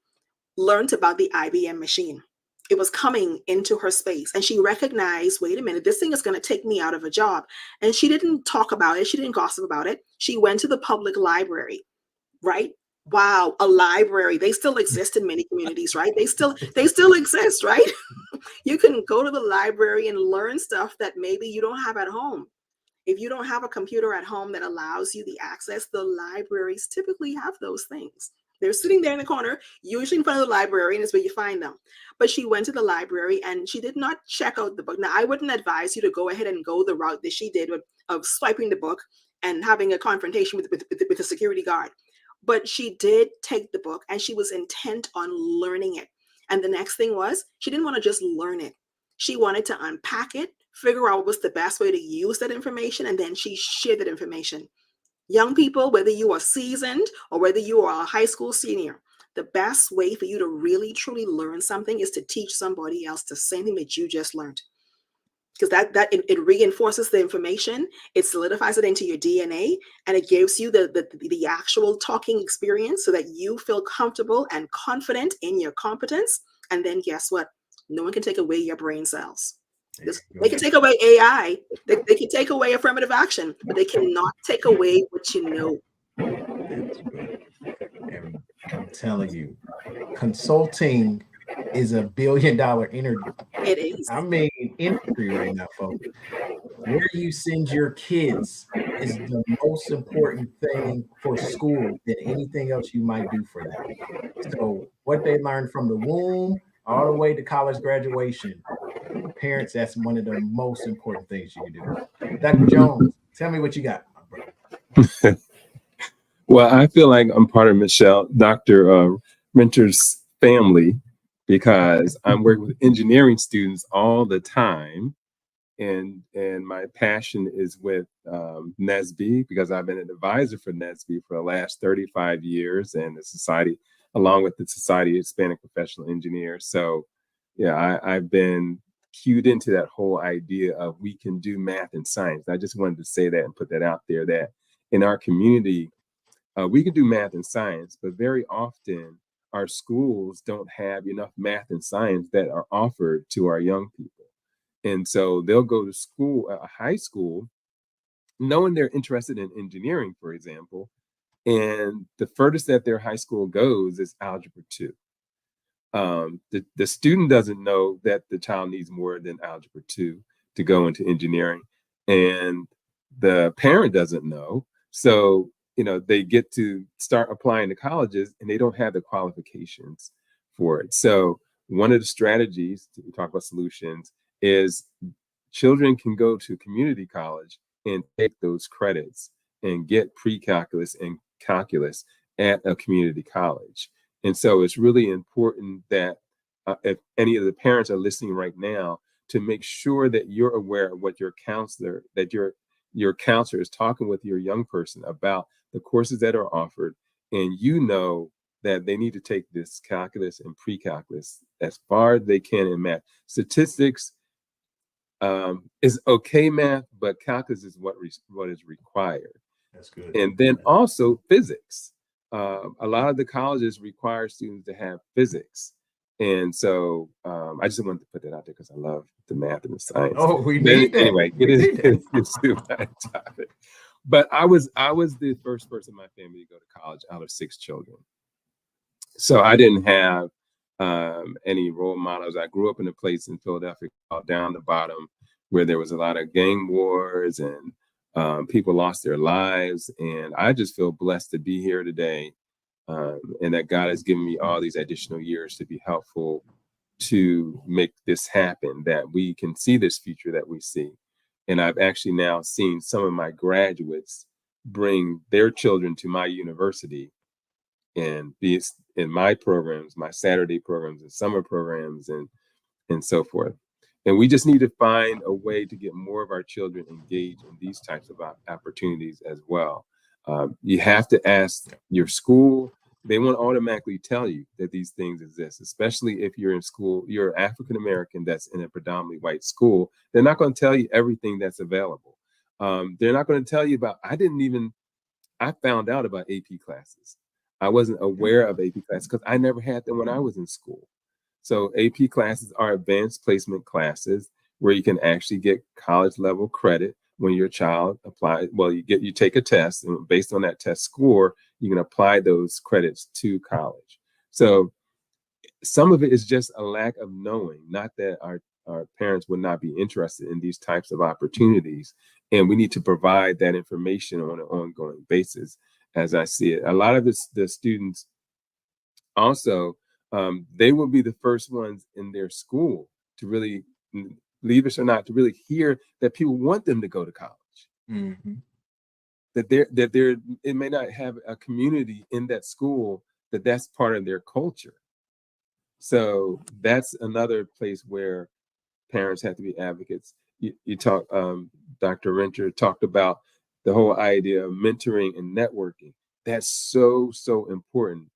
learned about the IBM machine. It was coming into her space and she recognized, wait a minute, this thing is going to take me out of a job. And she didn't talk about it. She didn't gossip about it. She went to the public library, right? Wow, a library. They still exist in many communities, right? They still exist, right? You can go to the library and learn stuff that maybe you don't have at home. If you don't have a computer at home that allows you the access, the libraries typically have those things. They're sitting there in the corner, usually in front of the library, and it's where you find them. But she went to the library and she did not check out the book. Now, I wouldn't advise you to go ahead and go the route that she did of swiping the book and having a confrontation with the security guard. But she did take the book and she was intent on learning it. And the next thing was, she didn't want to just learn it. She wanted to unpack it, figure out what's the best way to use that information, and then she shared that information. Young people, whether you are seasoned or whether you are a high school senior, the best way for you to really truly learn something is to teach somebody else the same thing that you just learned. Because it reinforces the information, it solidifies it into your DNA, and it gives you the actual talking experience so that you feel comfortable and confident in your competence. And then guess what? No one can take away your brain cells. They can take away AI, they can take away affirmative action, but they cannot take away what you know. And I'm telling you, consulting is $1 billion industry. It is. I mean, industry right now, folks. Where you send your kids is the most important thing for school than anything else you might do for them. So what they learn from the womb all the way to college graduation, parents, that's one of the most important things you can do. Dr. Jones, tell me what you got, my brother. Well, I feel like I'm part of Dr. Renter's family because I'm working with engineering students all the time. And my passion is with NSBE because I've been an advisor for NSBE for the last 35 years and the society, along with the Society of Hispanic Professional Engineers. So yeah, I've been cued into that whole idea of we can do math and science. I just wanted to say that and put that out there, that in our community, we can do math and science, but very often our schools don't have enough math and science that are offered to our young people. And so they'll go to school, a high school, knowing they're interested in engineering, for example, and the furthest that their high school goes is Algebra 2. The student doesn't know that the child needs more than Algebra 2 to go into engineering, and the parent doesn't know. So, they get to start applying to colleges and they don't have the qualifications for it. So one of the strategies, to talk about solutions, is children can go to community college and take those credits and get pre-calculus and calculus at a community college. And so it's really important that if any of the parents are listening right now, to make sure that you're aware of what your counselor is talking with your young person about the courses that are offered, and you know that they need to take this calculus and pre-calculus as far as they can in math. Statistics is okay math, but calculus is what is required. That's good. And then also physics. A lot of the colleges require students to have physics. And so I just wanted to put that out there because I love the math and the science. Oh, we need that. Anyway, We need that. it's to my topic. But I was the first person in my family to go to college out of 6 children. So I didn't have any role models. I grew up in a place in Philadelphia called Down the Bottom, where there was a lot of gang wars and people lost their lives. And I just feel blessed to be here today, and that God has given me all these additional years to be helpful to make this happen, that we can see this future that we see. And I've actually now seen some of my graduates bring their children to my university and be in my programs, my Saturday programs and summer programs and so forth. And we just need to find a way to get more of our children engaged in these types of opportunities as well. You have to ask your school. They won't automatically tell you that these things exist, especially if you're in school, you're African-American that's in a predominantly white school. They're not going to tell you everything that's available. They're not going to tell you about, I found out about AP classes. I wasn't aware of AP classes because I never had them when I was in school. So AP classes are advanced placement classes where you can actually get college level credit when your child applies. Well, you take a test, and based on that test score, you can apply those credits to college. So some of it is just a lack of knowing, not that our parents would not be interested in these types of opportunities. And we need to provide that information on an ongoing basis, as I see it. A lot of the students also, they will be the first ones in their school to really, believe it or not, to really hear that people want them to go to college. Mm-hmm. It may not have a community in that school that's part of their culture. So that's another place where parents have to be advocates. You talk, Dr. Renter talked about the whole idea of mentoring and networking. That's so important.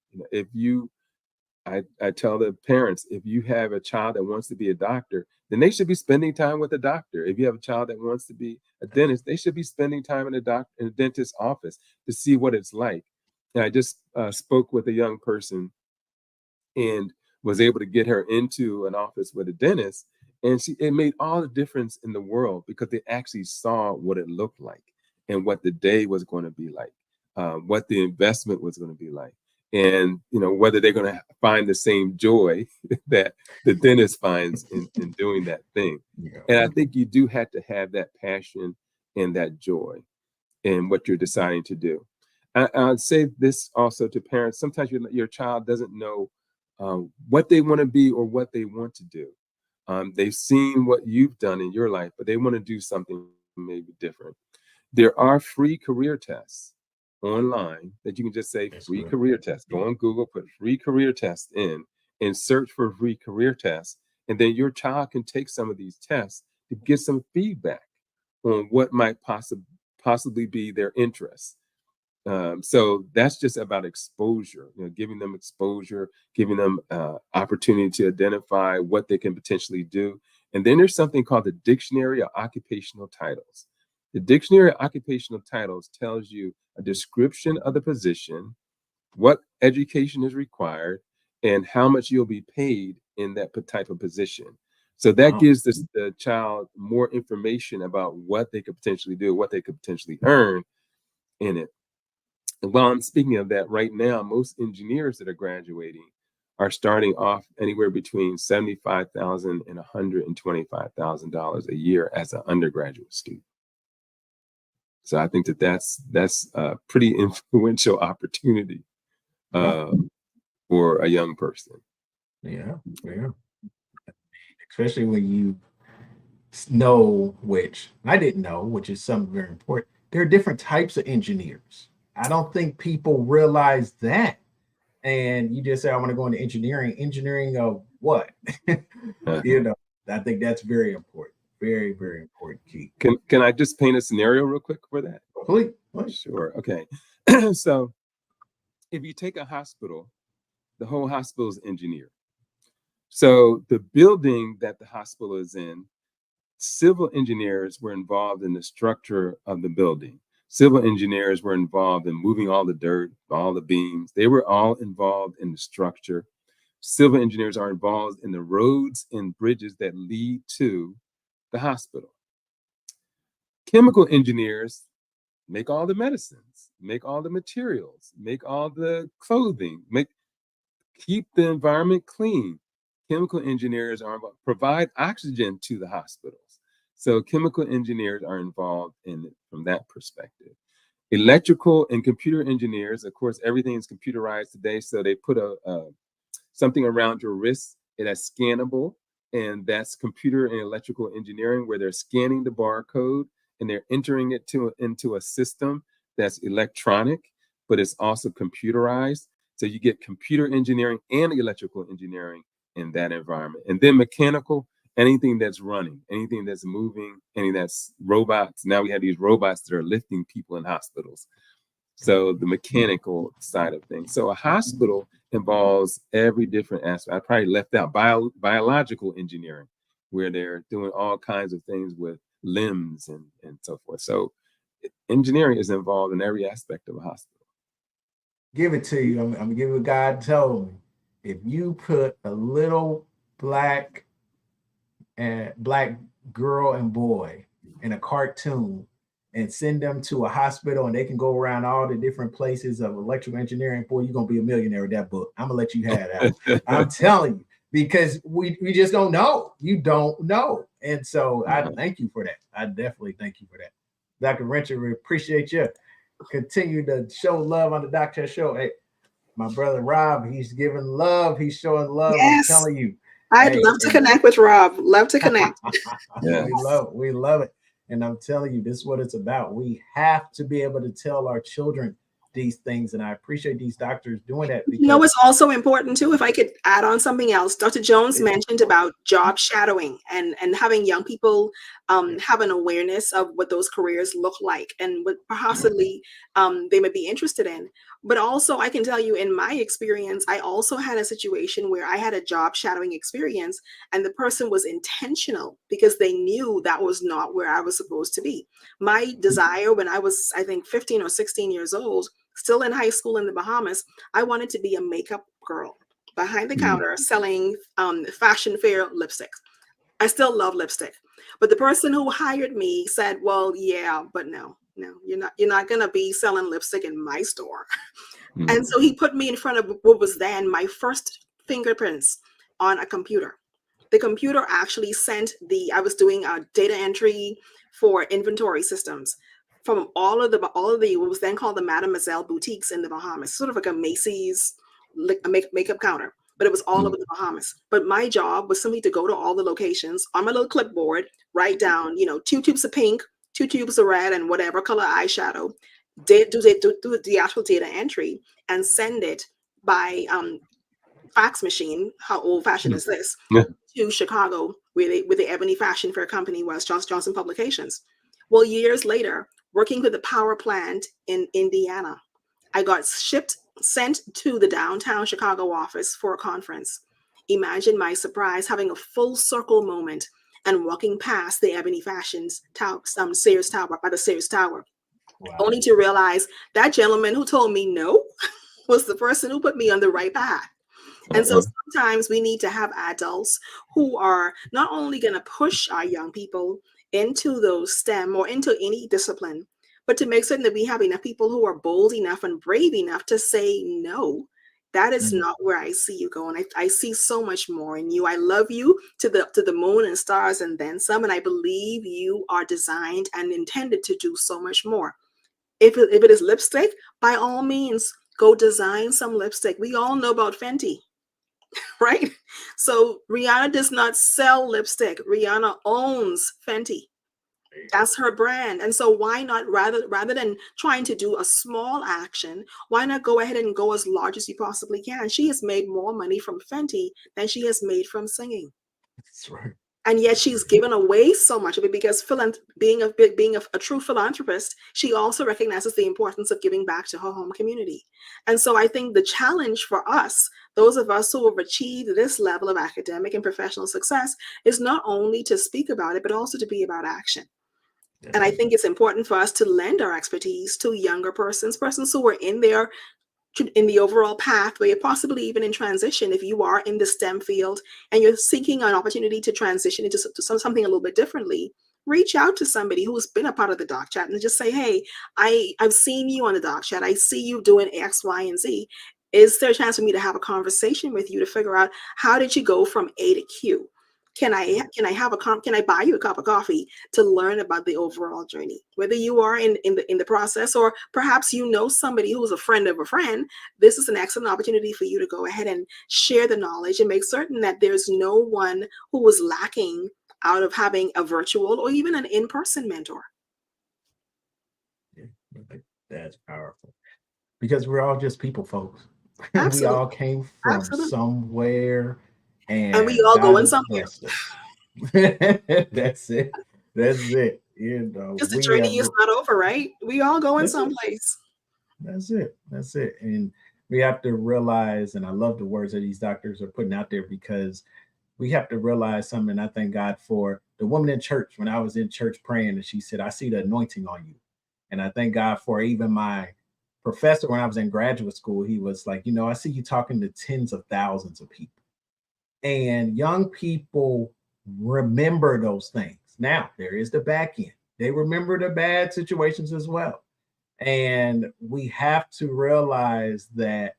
I tell the parents, if you have a child that wants to be a doctor, then they should be spending time with a doctor. If you have a child that wants to be a dentist, they should be spending time in a dentist's office to see what it's like. And I just spoke with a young person and was able to get her into an office with a dentist. And it made all the difference in the world because they actually saw what it looked like and what the day was going to be like, what the investment was going to be like. And, whether they're going to find the same joy that the dentist finds in doing that thing. Yeah. And I think you do have to have that passion and that joy in what you're deciding to do. I'd say this also to parents. Sometimes your child doesn't know what they want to be or what they want to do. They've seen what you've done in your life, but they want to do something maybe different. There are free career tests online that you can just say free career test. Go on Google, put free career test in and search for free career tests. And then your child can take some of these tests to get some feedback on what might possibly be their interests. So that's just about exposure, giving them exposure, giving them opportunity to identify what they can potentially do. And then there's something called the Dictionary of Occupational Titles. The Dictionary of Occupational Titles tells you a description of the position, what education is required, and how much you'll be paid in that type of position. So that gives the child more information about what they could potentially do, what they could potentially earn in it. And while I'm speaking of that right now, most engineers that are graduating are starting off anywhere between $75,000 and $125,000 a year as an undergraduate student. So I think that's a pretty influential opportunity for a young person. Yeah. Especially when you know, which I didn't know, which is something very important. There are different types of engineers I don't think people realize that. And you just say, I want to go into engineering. Engineering of what? You know, I think that's very important. Very, very important key. Can I just paint a scenario real quick for that? Please. Sure. Okay. So if you take a hospital, the whole hospital is engineered. So the building that the hospital is in, civil engineers were involved in the structure of the building. Civil engineers were involved in moving all the dirt, all the beams. They were all involved in the structure. Civil engineers are involved in the roads and bridges that lead to the hospital. Chemical engineers make all the medicines, make all the materials, make all the clothing, keep the environment clean. Chemical engineers provide oxygen to the hospitals. So chemical engineers are involved in it from that perspective. Electrical and computer engineers, of course, everything is computerized today. So they put something around your wrist that's scannable, and that's computer and electrical engineering, where they're scanning the barcode and they're entering it into a system that's electronic, but it's also computerized. So you get computer engineering and electrical engineering in that environment. And then mechanical, anything that's running, anything that's moving, anything that's robots. Now we have these robots that are lifting people in hospitals. So the mechanical side of things. So a hospital involves every different aspect. I probably left out biological engineering, where they're doing all kinds of things with limbs and so forth. So engineering is involved in every aspect of a hospital. Give it to you. I'm gonna give you what God told me. If you put a little black girl and boy in a cartoon and send them to a hospital, and they can go around all the different places of electrical engineering, boy, you're gonna be a millionaire with that book. I'm gonna let you have that. I'm telling you, because we just don't know. You don't know. And so I thank you for that. I definitely thank you for that. Dr. Wrencher, we appreciate you. Continue to show love on the Doc Chat Show. Hey, my brother Rob, he's giving love. He's showing love. Yes. I'm telling you. I'd love to connect with Rob. Love to connect. Yes. We love it. And I'm telling you, this is what it's about. We have to be able to tell our children these things. And I appreciate these doctors doing that. You know, it's also important too, if I could add on something else, Dr. Jones mentioned about job shadowing and having young people have an awareness of what those careers look like and what possibly they may be interested in. But also I can tell you, in my experience, I also had a situation where I had a job shadowing experience, and the person was intentional because they knew that was not where I was supposed to be. My desire when I was, I think, 15 or 16 years old, still in high school in the Bahamas, I wanted to be a makeup girl behind the counter selling fashion fair lipsticks. I still love lipstick, but the person who hired me said, well, yeah, but no, you're not going to be selling lipstick in my store. And so he put me in front of what was then my first fingerprints on a computer. The computer actually sent I was doing data entry for inventory systems from all of the what was then called the Mademoiselle boutiques in the Bahamas, sort of like a Macy's makeup counter, but it was all over the Bahamas. But my job was simply to go to all the locations on my little clipboard, write down, 2 tubes of pink, 2 tubes of red, and whatever color eyeshadow, do the actual data entry and send it by fax machine. How old fashioned is this? To Chicago, where the Ebony Fashion Fair company was, Johnson Publications. Well, years later, working with the power plant in Indiana, I got sent to the downtown Chicago office for a conference. Imagine my surprise having a full circle moment and walking past the Ebony Fashions Sears Tower, by the Sears Tower, only to realize that gentleman who told me no was the person who put me on the right path. And so sometimes we need to have adults who are not only going to push our young people into those STEM or into any discipline, but to make certain that we have enough people who are bold enough and brave enough to say, no, that is not where I see you going. I see so much more in you. I love you to the moon and stars and then some. And I believe you are designed and intended to do so much more. If it is lipstick, by all means, go design some lipstick. We all know about Fenty, right? So Rihanna does not sell lipstick. Rihanna owns Fenty. That's her brand. And so why not, rather than trying to do a small action, why not go ahead and go as large as you possibly can? She has made more money from Fenty than she has made from singing. That's right. And yet she's given away so much of it because being a true philanthropist, she also recognizes the importance of giving back to her home community. And so I think the challenge for us, those of us who have achieved this level of academic and professional success, is not only to speak about it, but also to be about action. And I think it's important for us to lend our expertise to younger persons who are in the overall pathway, possibly even in transition. If you are in the STEM field and you're seeking an opportunity to transition into something a little bit differently, reach out to somebody who's been a part of the Doc Chat and just say, hey, I've seen you on the Doc Chat. I see you doing X, Y, and Z. Is there a chance for me to have a conversation with you to figure out how did you go from A to Q? Can I buy you a cup of coffee to learn about the overall journey? Whether you are in the process, or perhaps you know somebody who's a friend of a friend, this is an excellent opportunity for you to go ahead and share the knowledge and make certain that there's no one who was lacking out of having a virtual or even an in-person mentor. Yeah, that's powerful. Because we're all just people, folks. We Absolutely. all came from Absolutely. somewhere, And we all God going has somewhere. blessed us. That's it. That's it. You know, Because the we journey have is not over, right? We all going That's it. someplace. That's it. That's it. And we have to realize, and I love the words that these doctors are putting out there, because we have to realize something. I thank God for the woman in church when I was in church praying, and she said, I see the anointing on you. And I thank God for even my professor when I was in graduate school. He was like, you know, I see you talking to tens of thousands of people. And young people remember those things. Now, there is the back end. They remember the bad situations as well. And we have to realize that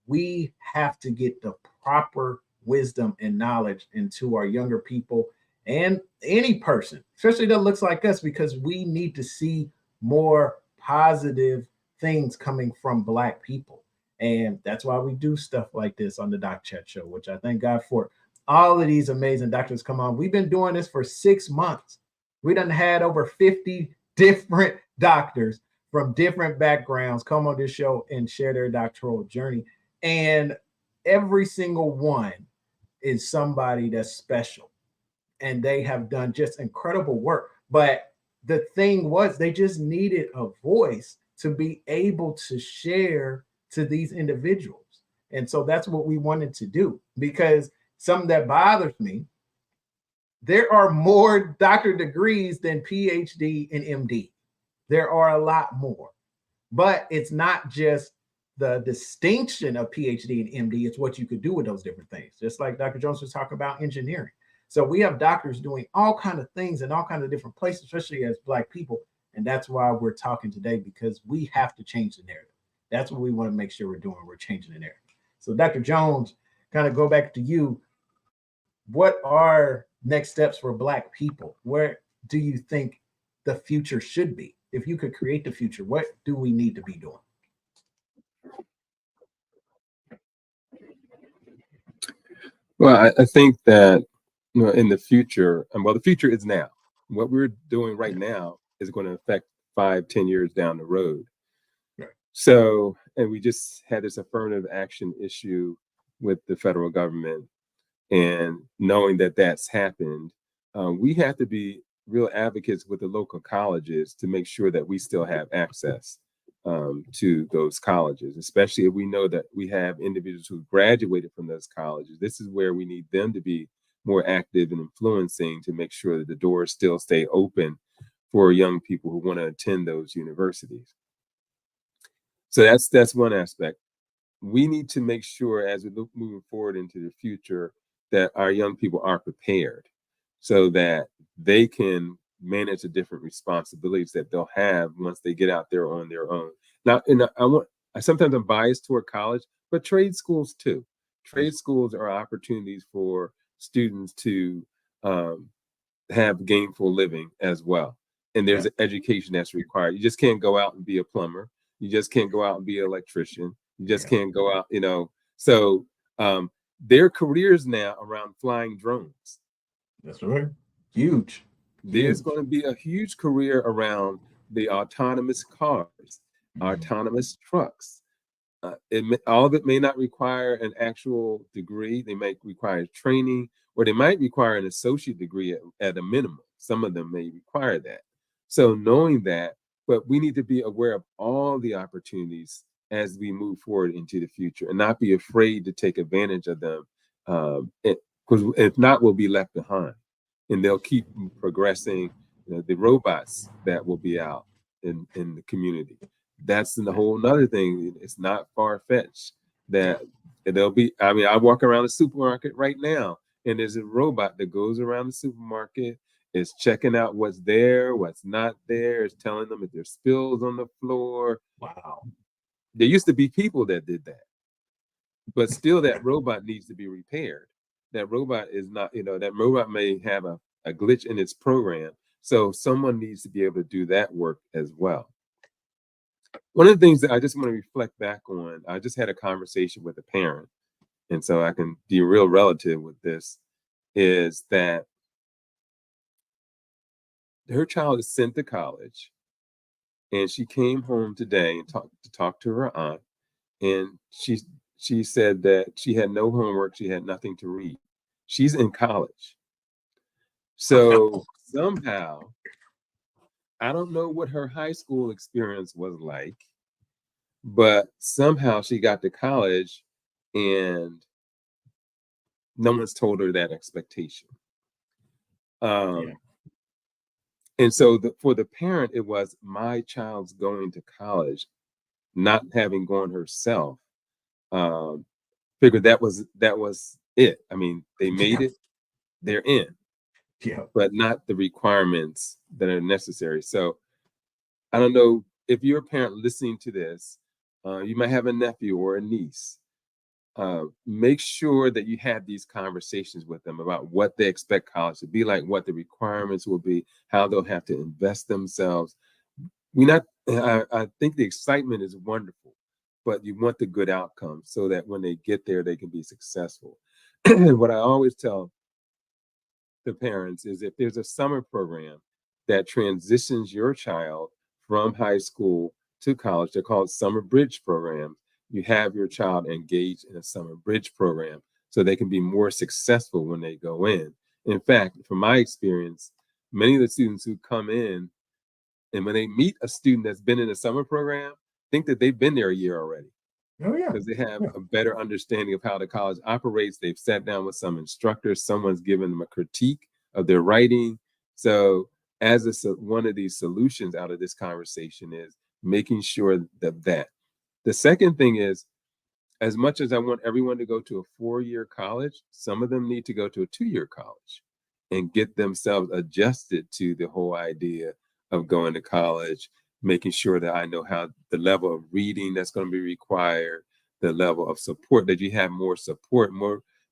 we have to get the proper wisdom and knowledge into our younger people and any person, especially that looks like us, because we need to see more positive things coming from Black people. And that's why we do stuff like this on the Doc Chat Show, which I thank God for. All of these amazing doctors come on. We've been doing this for 6 months. We done had over 50 different doctors from different backgrounds come on this show and share their doctoral journey. And every single one is somebody that's special. And they have done just incredible work. But the thing was, they just needed a voice to be able to share to these individuals. And so that's what we wanted to do, because something that bothers me, there are more doctor degrees than PhD and MD. There are a lot more. But it's not just the distinction of PhD and MD, it's what you could do with those different things. Just like Dr. Jones was talking about engineering. So we have doctors doing all kinds of things in all kinds of different places, especially as Black people. And that's why we're talking today, because we have to change the narrative. That's what we want to make sure we're doing. We're changing the narrative. So Dr. Jones, kind of go back to you. What are next steps for Black people? Where do you think the future should be? If you could create the future, what do we need to be doing? Well, I think that, you know, in the future, and well, the future is now. What we're doing right now is going to affect 5-10 years down the road. Right. So, and we just had this affirmative action issue with the federal government, and knowing that that's happened, we have to be real advocates with the local colleges to make sure that we still have access to those colleges, especially if we know that we have individuals who graduated from those colleges. This is where we need them to be more active and influencing to make sure that the doors still stay open for young people who want to attend those universities. So that's one aspect. We need to make sure, as we look moving forward into the future, that our young people are prepared so that they can manage the different responsibilities that they'll have once they get out there on their own. Now, I sometimes I'm biased toward college, but trade schools too. Trade schools are opportunities for students to have gainful living as well. And there's an education that's required. You just can't go out and be a plumber. You just can't go out and be an electrician. You just can't go out, you know. So there are careers now around flying drones. That's right. Huge. There's Huge. going to be a huge career around the autonomous cars, autonomous trucks. All of it may not require an actual degree. They might require training, or they might require an associate degree at a minimum. Some of them may require that. So knowing that, but we need to be aware of all the opportunities as we move forward into the future and not be afraid to take advantage of them. Because if not, we'll be left behind, and they'll keep progressing. The robots that will be out in the community. That's the whole nother thing. It's not far-fetched that there'll be, I mean, I walk around the supermarket right now, and there's a robot that goes around the supermarket, is checking out what's there, what's not there, is telling them if there's spills on the floor. Wow. There used to be people that did that, but still that robot needs to be repaired. That robot is not, that robot may have a glitch in its program. So someone needs to be able to do that work as well. One of the things that I just want to reflect back on, I just had a conversation with a parent, and so I can be real relative with this, is that her child is sent to college, and she came home today and talked to her aunt, and she said that she had no homework, she had nothing to read. She's in college. So somehow, I don't know what her high school experience was like, but somehow she got to college and no one's told her that expectation. And so for the parent, it was, my child's going to college, not having gone herself. Figured that was it. I mean, they made it, they're in. Yeah. But not the requirements that are necessary. So I don't know if you're a parent listening to this, you might have a nephew or a niece. Make sure that you have these conversations with them about what they expect college to be like, what the requirements will be, how they'll have to invest themselves. I think the excitement is wonderful, but you want the good outcome so that when they get there, they can be successful. What I always tell the parents is, if there's a summer program that transitions your child from high school to college, they're called summer bridge programs. You have your child engaged in a summer bridge program so they can be more successful when they go in. In fact, from my experience, many of the students who come in, and when they meet a student that's been in a summer program, think that they've been there a year already. Oh, yeah. Because they have a better understanding of how the college operates. They've sat down with some instructors. Someone's given them a critique of their writing. So as one of these solutions out of this conversation is making sure that. The second thing is, as much as I want everyone to go to a 4-year college, some of them need to go to a 2-year college and get themselves adjusted to the whole idea of going to college, making sure that I know how the level of reading that's going to be required, the level of support, that you have more support.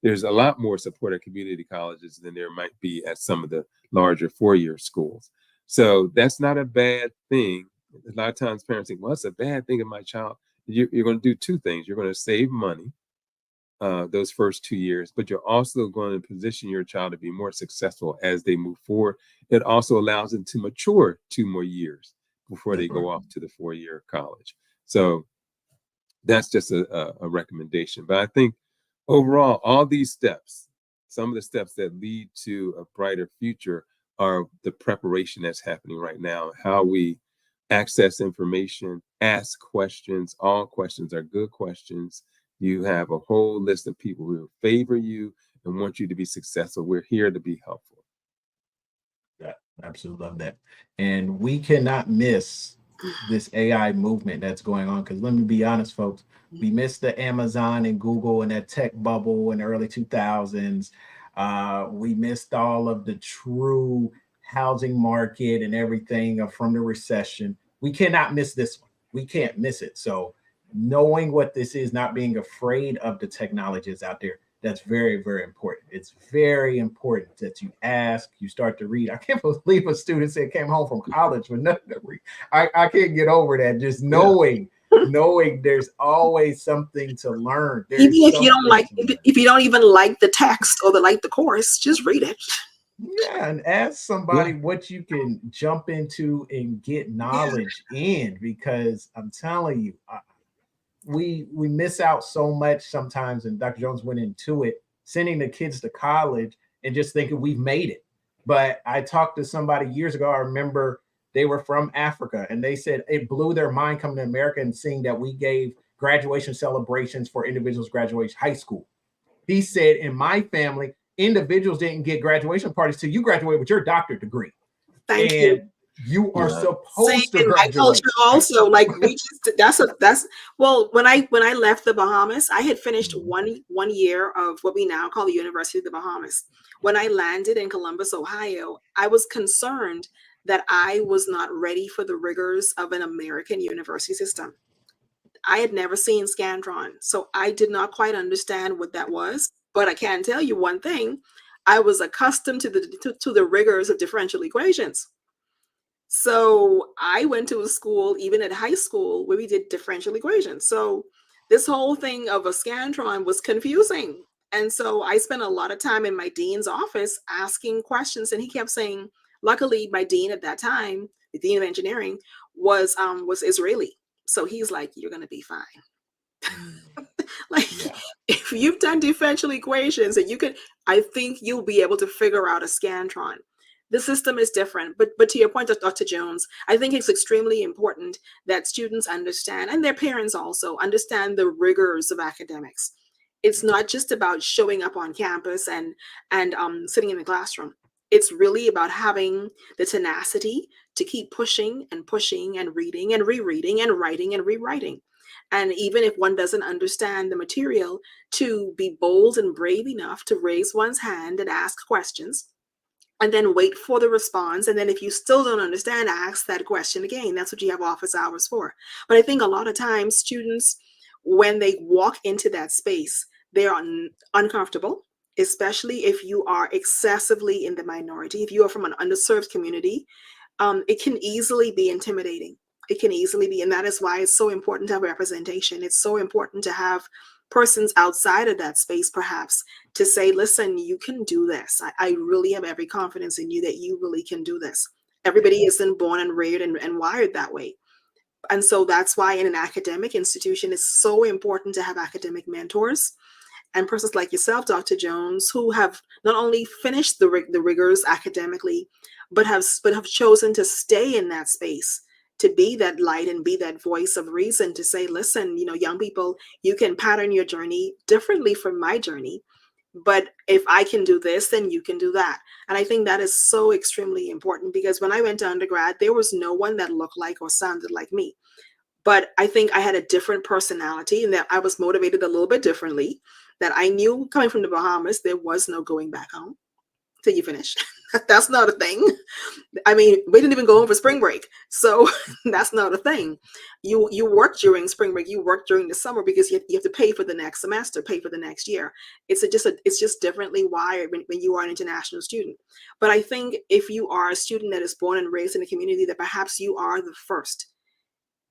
There's a lot more support at community colleges than there might be at some of the larger 4-year schools. So that's not a bad thing. A lot of times parents think, well, it's a bad thing in my child. You're going to do two things. You're going to save money those first 2 years, but you're also going to position your child to be more successful as they move forward. It also allows them to mature 2 more years before they go off to the 4-year college. So that's just a recommendation. But I think overall, all these steps, some of the steps that lead to a brighter future, are the preparation that's happening right now, how we access information, ask questions. All questions are good questions. You have a whole list of people who favor you and want you to be successful. We're here to be helpful. Yeah, absolutely love that. And we cannot miss this AI movement that's going on, because let me be honest, folks, we missed the Amazon and Google and that tech bubble in the early 2000s. We missed all of the true housing market and everything from the recession. We cannot miss this one. We can't miss it. So knowing what this is, not being afraid of the technologies out there, that's very, very important. It's very important that you ask, you start to read. I can't believe a student said came home from college with nothing to read. I can't get over that. Just knowing there's always something to learn. Even if you don't even like the text or the course, just read it. Yeah, and ask somebody what you can jump into and get knowledge in, because I'm telling you, we miss out so much sometimes, and Dr. Jones went into it, sending the kids to college and just thinking we've made it. But I talked to somebody years ago. I remember they were from Africa, and they said it blew their mind coming to America and seeing that we gave graduation celebrations for individuals graduating high school. He said, in my family, individuals didn't get graduation parties till you graduate with your doctorate degree. Thank And you. you are Same supposed to in my graduate. culture also. Like we just that's well, when I left the Bahamas, I had finished one year of what we now call the University of the Bahamas. When I landed in Columbus, Ohio, I was concerned that I was not ready for the rigors of an American university system. I had never seen Scantron, so I did not quite understand what that was. But I can tell you one thing: I was accustomed to the rigors of differential equations. So I went to a school, even at high school, where we did differential equations. So this whole thing of a Scantron was confusing. And so I spent a lot of time in my dean's office asking questions. And he kept saying, luckily, my dean at that time, the dean of engineering, was Israeli. So he's like, you're gonna be fine. Like, Yeah. if you've done differential equations and you could, I think you'll be able to figure out a Scantron. The system is different, but to your point, Dr. Jones, I think it's extremely important that students understand, and their parents also understand, the rigors of academics. It's not just about showing up on campus and sitting in the classroom. It's really about having the tenacity to keep pushing and pushing and reading and rereading and writing and rewriting. And even if one doesn't understand the material, to be bold and brave enough to raise one's hand and ask questions, and then wait for the response. And then if you still don't understand, ask that question again. That's what you have office hours for. But I think a lot of times students, when they walk into that space, they are uncomfortable, especially if you are excessively in the minority. If you are from an underserved community, it can easily be intimidating. It can easily be, and that is why it's so important to have representation. It's so important to have persons outside of that space, perhaps, to say, listen, you can do this. I really have every confidence in you that you really can do this. Everybody isn't born and reared and wired that way. And so that's why in an academic institution, it's so important to have academic mentors and persons like yourself, Dr. Jones, who have not only finished the rigors academically, but have chosen to stay in that space, to be that light and be that voice of reason, to say, listen, young people, you can pattern your journey differently from my journey. But if I can do this, then you can do that. And I think that is so extremely important, because when I went to undergrad, there was no one that looked like or sounded like me. But I think I had a different personality, and that I was motivated a little bit differently, that I knew coming from the Bahamas, there was no going back home till you finish. That's not a thing. I mean, we didn't even go home for spring break. So that's not a thing. You work during spring break, you work during the summer, because you have to pay for the next semester, pay for the next year. It's just differently wired when you are an international student. But I think if you are a student that is born and raised in a community that perhaps you are the first,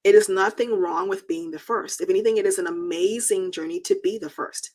it is nothing wrong with being the first. If anything, it is an amazing journey to be the first.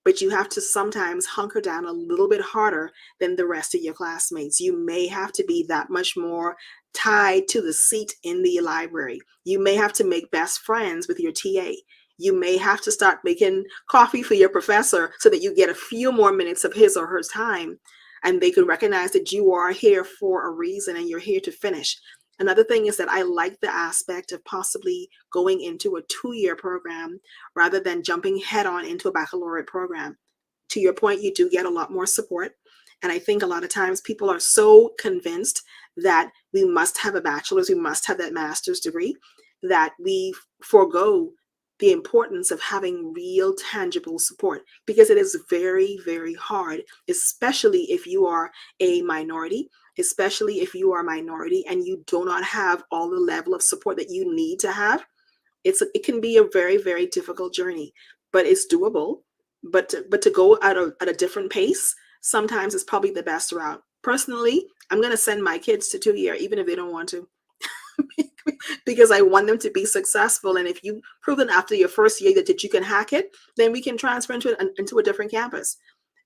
But you have to sometimes hunker down a little bit harder than the rest of your classmates. You may have to be that much more tied to the seat in the library. You may have to make best friends with your TA. You may have to start making coffee for your professor so that you get a few more minutes of his or her time, and they can recognize that you are here for a reason and you're here to finish. Another thing is that I like the aspect of possibly going into a 2-year program rather than jumping head on into a baccalaureate program. To your point, you do get a lot more support. And I think a lot of times people are so convinced that we must have a bachelor's, we must have that master's degree, that we forego the importance of having real tangible support, because it is very, very hard, especially if you are a minority, especially if you are a minority and you do not have all the level of support that you need to have. It can be a very, very difficult journey, but it's doable. But to go at a different pace sometimes is probably the best route. Personally, I'm going to send my kids to 2-year, even if they don't want to, because I want them to be successful. And if you prove that after your first year that you can hack it, then we can transfer into a different campus.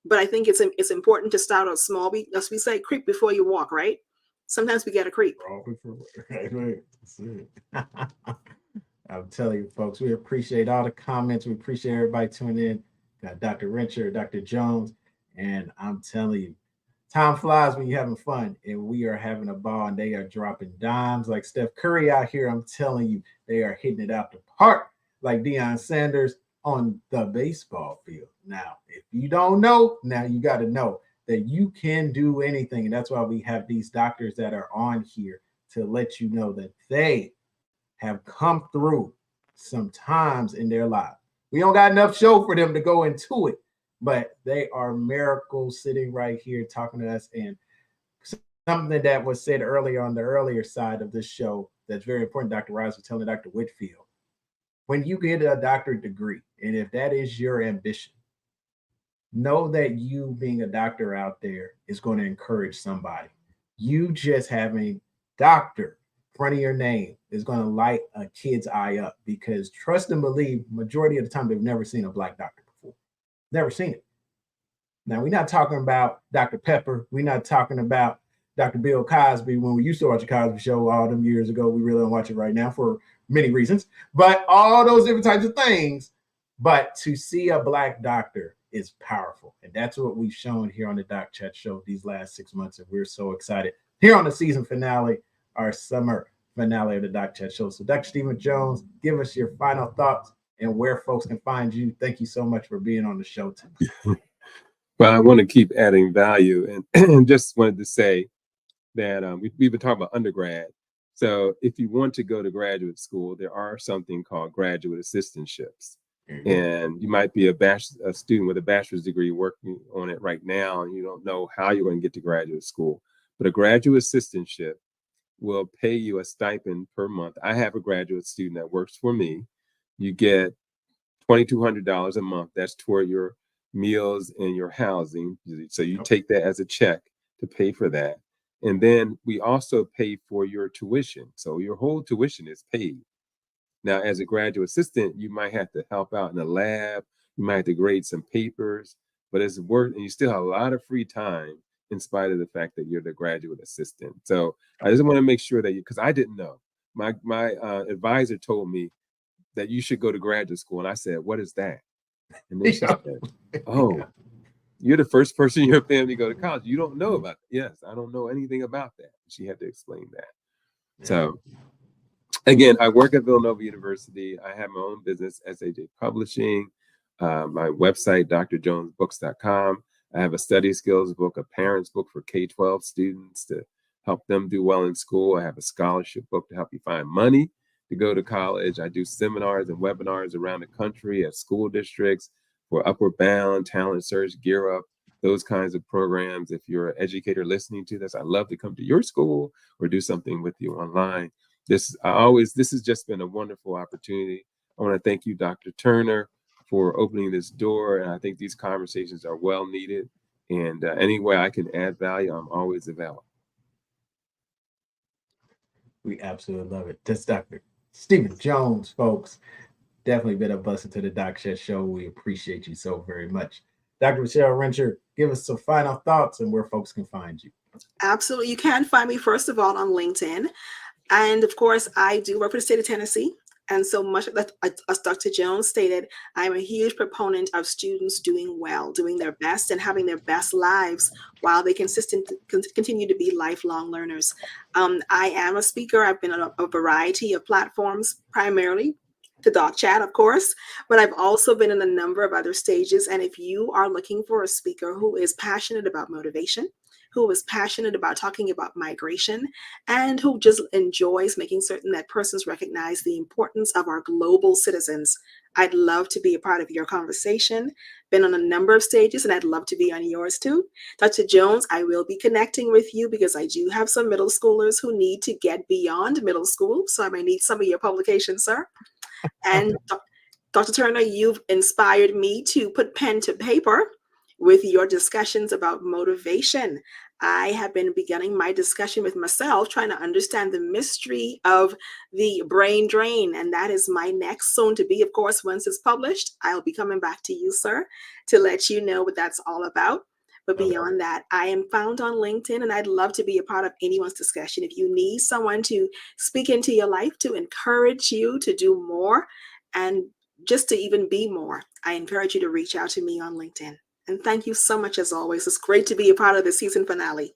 But I think it's important to start out small. As we say, creep before you walk, right? Sometimes we get a creep. That's it. I'm telling you, folks, we appreciate all the comments. We appreciate everybody tuning in. Got Dr. Rencher, Dr. Jones, and I'm telling you, time flies when you're having fun, and we are having a ball, and they are dropping dimes like Steph Curry out here. I'm telling you, they are hitting it out the park like Deion Sanders on the baseball field. Now, if you don't know, now you got to know that you can do anything, and that's why we have these doctors that are on here to let you know that they have come through some times in their life. We don't got enough show for them to go into it, but they are miracles sitting right here talking to us. And something that was said earlier on the earlier side of this show that's very important, Dr. Rice was telling Dr. Whitfield, when you get a doctorate degree, and if that is your ambition, know that you being a doctor out there is going to encourage somebody. You just having doctor in front of your name is going to light a kid's eye up, because trust and believe, majority of the time they've never seen a Black doctor before. Never seen it. Now, we're not talking about Dr. Pepper. We're not talking about Dr. Bill Cosby. When we used to watch the Cosby Show all them years ago, we really don't watch it right now for many reasons, but all those different types of things. But to see a Black doctor is powerful. And that's what we've shown here on the Doc Chat Show these last 6 months. And we're so excited here on the season finale, our summer finale of the Doc Chat Show. So Dr. Stephen Jones, give us your final thoughts and where folks can find you. Thank you so much for being on the show today. Well, I want to keep adding value, and just wanted to say that we've been talking about undergrad. So if you want to go to graduate school, there are something called graduate assistantships. And you might be a student with a bachelor's degree working on it right now, and you don't know how you're going to get to graduate school. But a graduate assistantship will pay you a stipend per month. I have a graduate student that works for me. You get $2,200 a month. That's toward your meals and your housing. So you take that as a check to pay for that. And then we also pay for your tuition. So your whole tuition is paid. Now, as a graduate assistant, you might have to help out in the lab. You might have to grade some papers, but it's work, and you still have a lot of free time in spite of the fact that you're the graduate assistant. So I just want to make sure that because I didn't know. My advisor told me that you should go to graduate school. And I said, what is that? And then she said, oh, you're the first person in your family to go to college. You don't know about it. Yes, I don't know anything about that. She had to explain that. Yeah. So again, I work at Villanova University. I have my own business, SAJ Publishing, my website, drjonesbooks.com. I have a study skills book, a parent's book for K-12 students to help them do well in school. I have a scholarship book to help you find money to go to college. I do seminars and webinars around the country at school districts for Upward Bound, Talent Search, Gear Up, those kinds of programs. If you're an educator listening to this, I'd love to come to your school or do something with you online. This has just been a wonderful opportunity. I want to thank you, Dr. Turner, for opening this door. And I think these conversations are well needed. And any way I can add value, I'm always available. We absolutely love it. That's Dr. Stephen Jones, folks. Definitely been a blessing to the Doc Chat Show. We appreciate you so very much. Dr. Michelle Rencher, give us some final thoughts and where folks can find you. Absolutely. You can find me, first of all, on LinkedIn. And of course, I do work for the state of Tennessee. And so much, as Dr. Jones stated, I'm a huge proponent of students doing well, doing their best, and having their best lives while they continue to be lifelong learners. I am a speaker. I've been on a variety of platforms, primarily to Doc Chat, of course, but I've also been in a number of other stages. And if you are looking for a speaker who is passionate about motivation, who is passionate about talking about migration, and who just enjoys making certain that persons recognize the importance of our global citizens, I'd love to be a part of your conversation. Been on a number of stages, and I'd love to be on yours too. Dr. Jones, I will be connecting with you because I do have some middle schoolers who need to get beyond middle school, so I may need some of your publications, sir. And Dr. Turner, you've inspired me to put pen to paper with your discussions about motivation. I have been beginning my discussion with myself, trying to understand the mystery of the brain drain. And that is my next soon to be. Of course, once it's published, I'll be coming back to you, sir, to let you know what that's all about. But beyond that, I am found on LinkedIn, and I'd love to be a part of anyone's discussion. If you need someone to speak into your life, to encourage you to do more, and just to even be more, I encourage you to reach out to me on LinkedIn. And thank you so much, as always. It's great to be a part of the season finale.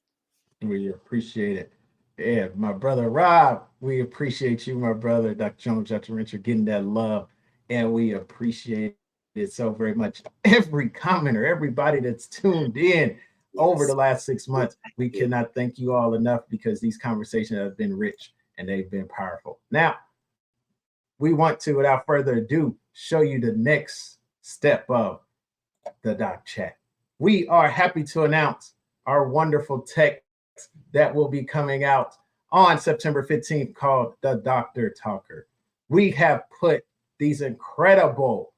We appreciate it. Yeah, my brother Rob, we appreciate you, my brother, Dr. Jones, Dr. Richard, getting that love. And we appreciate it so very much. Every commenter, everybody that's tuned in over the last 6 months, we cannot thank you all enough, because these conversations have been rich and they've been powerful. Now, we want to, without further ado, show you the next step of the Doc Chat. We are happy to announce our wonderful text that will be coming out on September 15th called The Doctor Talker. We have put these incredible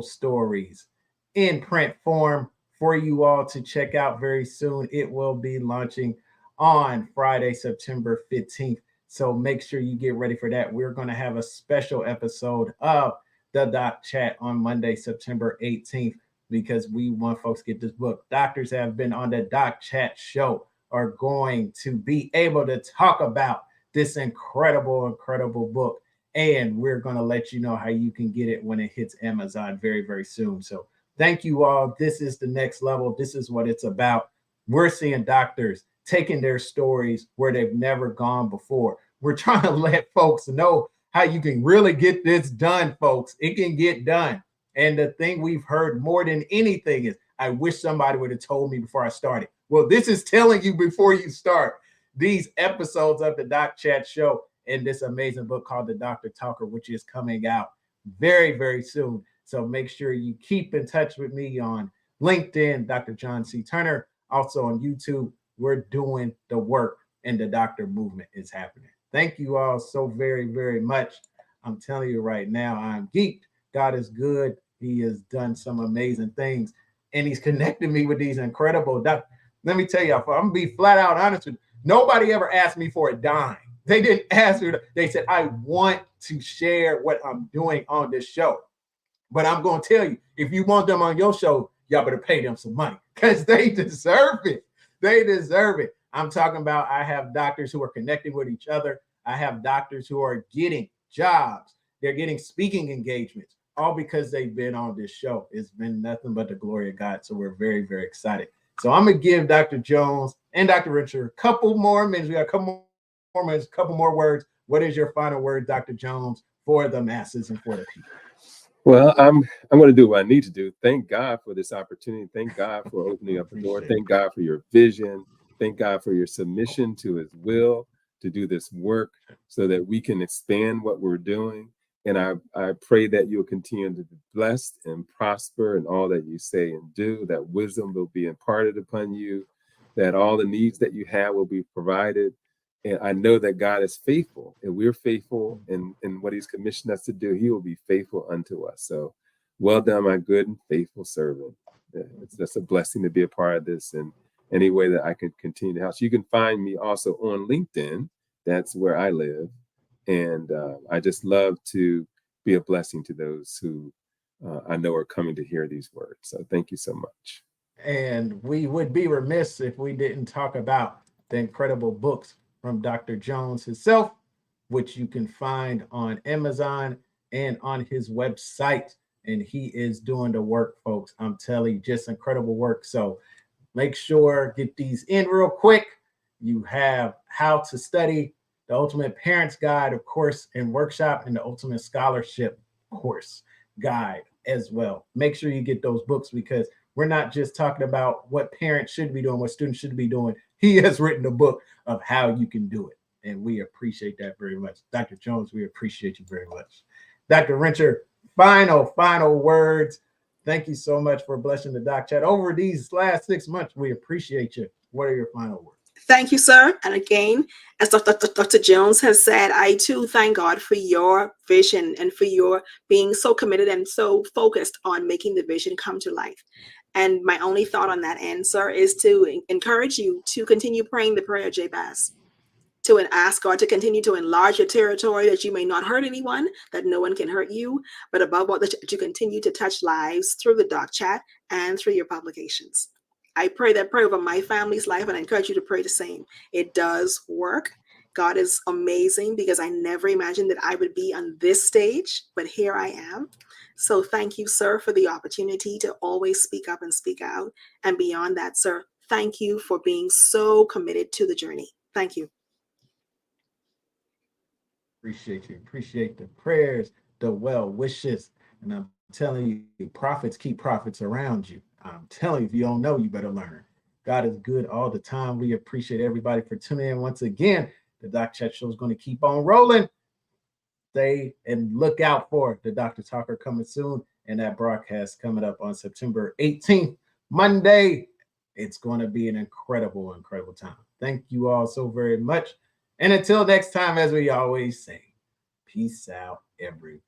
stories in print form for you all to check out very soon. It will be launching on Friday, September 15th. So make sure you get ready for that. We're going to have a special episode of the Doc Chat on Monday, September 18th, because we want folks to get this book. Doctors have been on the Doc Chat show are going to be able to talk about this incredible book. And we're going to let you know how you can get it when it hits Amazon very, very soon. So thank you all. This is the next level. This is what it's about. We're seeing doctors taking their stories where they've never gone before. We're trying to let folks know how you can really get this done, folks. It can get done. And the thing we've heard more than anything is, I wish somebody would have told me before I started. Well, this is telling you before you start. These episodes of the Doc Chat show and this amazing book called The Doctor Talker, which is coming out very, very soon. So make sure you keep in touch with me on LinkedIn, Dr. John C. Turner. Also on YouTube, we're doing the work, and the doctor movement is happening. Thank you all so very, very much. I'm telling you right now, I'm geeked. God is good. He has done some amazing things, and he's connected me with these incredible doctors. Let me tell you, I'm going to be flat out honest with you. Nobody ever asked me for a dime. They didn't ask me. They said, I want to share what I'm doing on this show. But I'm going to tell you, if you want them on your show, y'all better pay them some money, because they deserve it. They deserve it. I'm talking about, I have doctors who are connecting with each other. I have doctors who are getting jobs. They're getting speaking engagements, all because they've been on this show. It's been nothing but the glory of God. So we're very, very excited. So I'm going to give Dr. Jones and Dr. Richard a couple more minutes. We got a couple more minutes, a couple more words. What is your final word, Dr. Jones, for the masses and for the people? Well, I'm going to do what I need to do. Thank God for this opportunity. Thank God for opening up the door. Thank God for your vision. Thank God for your submission to his will to do this work so that we can expand what we're doing. And I pray that you'll continue to be blessed and prosper in all that you say and do, that wisdom will be imparted upon you, that all the needs that you have will be provided. And I know that God is faithful, and we're faithful in what he's commissioned us to do. He will be faithful unto us. So well done, my good and faithful servant. It's just a blessing to be a part of this in any way that I can continue to help. So you can find me also on LinkedIn. That's where I live. And I just love to be a blessing to those who I know are coming to hear these words. So thank you so much. And we would be remiss if we didn't talk about the incredible books from Dr. Jones himself, which you can find on Amazon and on his website. And he is doing the work, folks. I'm telling you, just incredible work. So make sure, get these in real quick. You have How to Study, the Ultimate Parents Guide, of course, and workshop, and the Ultimate Scholarship course guide as well. Make sure you get those books, because we're not just talking about what parents should be doing, what students should be doing. He has written a book of how you can do it. And we appreciate that very much. Dr. Jones, we appreciate you very much. Dr. Richard, final words. Thank you so much for blessing the Doc Chat over these last 6 months. We appreciate you. What are your final words? Thank you, sir. And again, as Dr. Jones has said, I too thank God for your vision and for your being so committed and so focused on making the vision come to life. And my only thought on that end, sir, is to encourage you to continue praying the prayer of Jabez, to ask God to continue to enlarge your territory, that you may not hurt anyone, that no one can hurt you, but above all, that you continue to touch lives through the Doc Chat and through your publications. I pray that prayer over my family's life, and I encourage you to pray the same. It does work. God is amazing, because I never imagined that I would be on this stage, but here I am. So thank you, sir, for the opportunity to always speak up and speak out. And beyond that, sir, thank you for being so committed to the journey. Thank you. Appreciate you. Appreciate the prayers, the well wishes. And I'm telling you, prophets keep prophets around you. I'm telling you, if you don't know, you better learn. God is good all the time. We appreciate everybody for tuning in once again. The Doc Chat Show is going to keep on rolling. Stay and look out for the Dr. Talker coming soon, and that broadcast coming up on September 18th, Monday. It's going to be an incredible, incredible time. Thank you all so very much. And until next time, as we always say, peace out, everybody.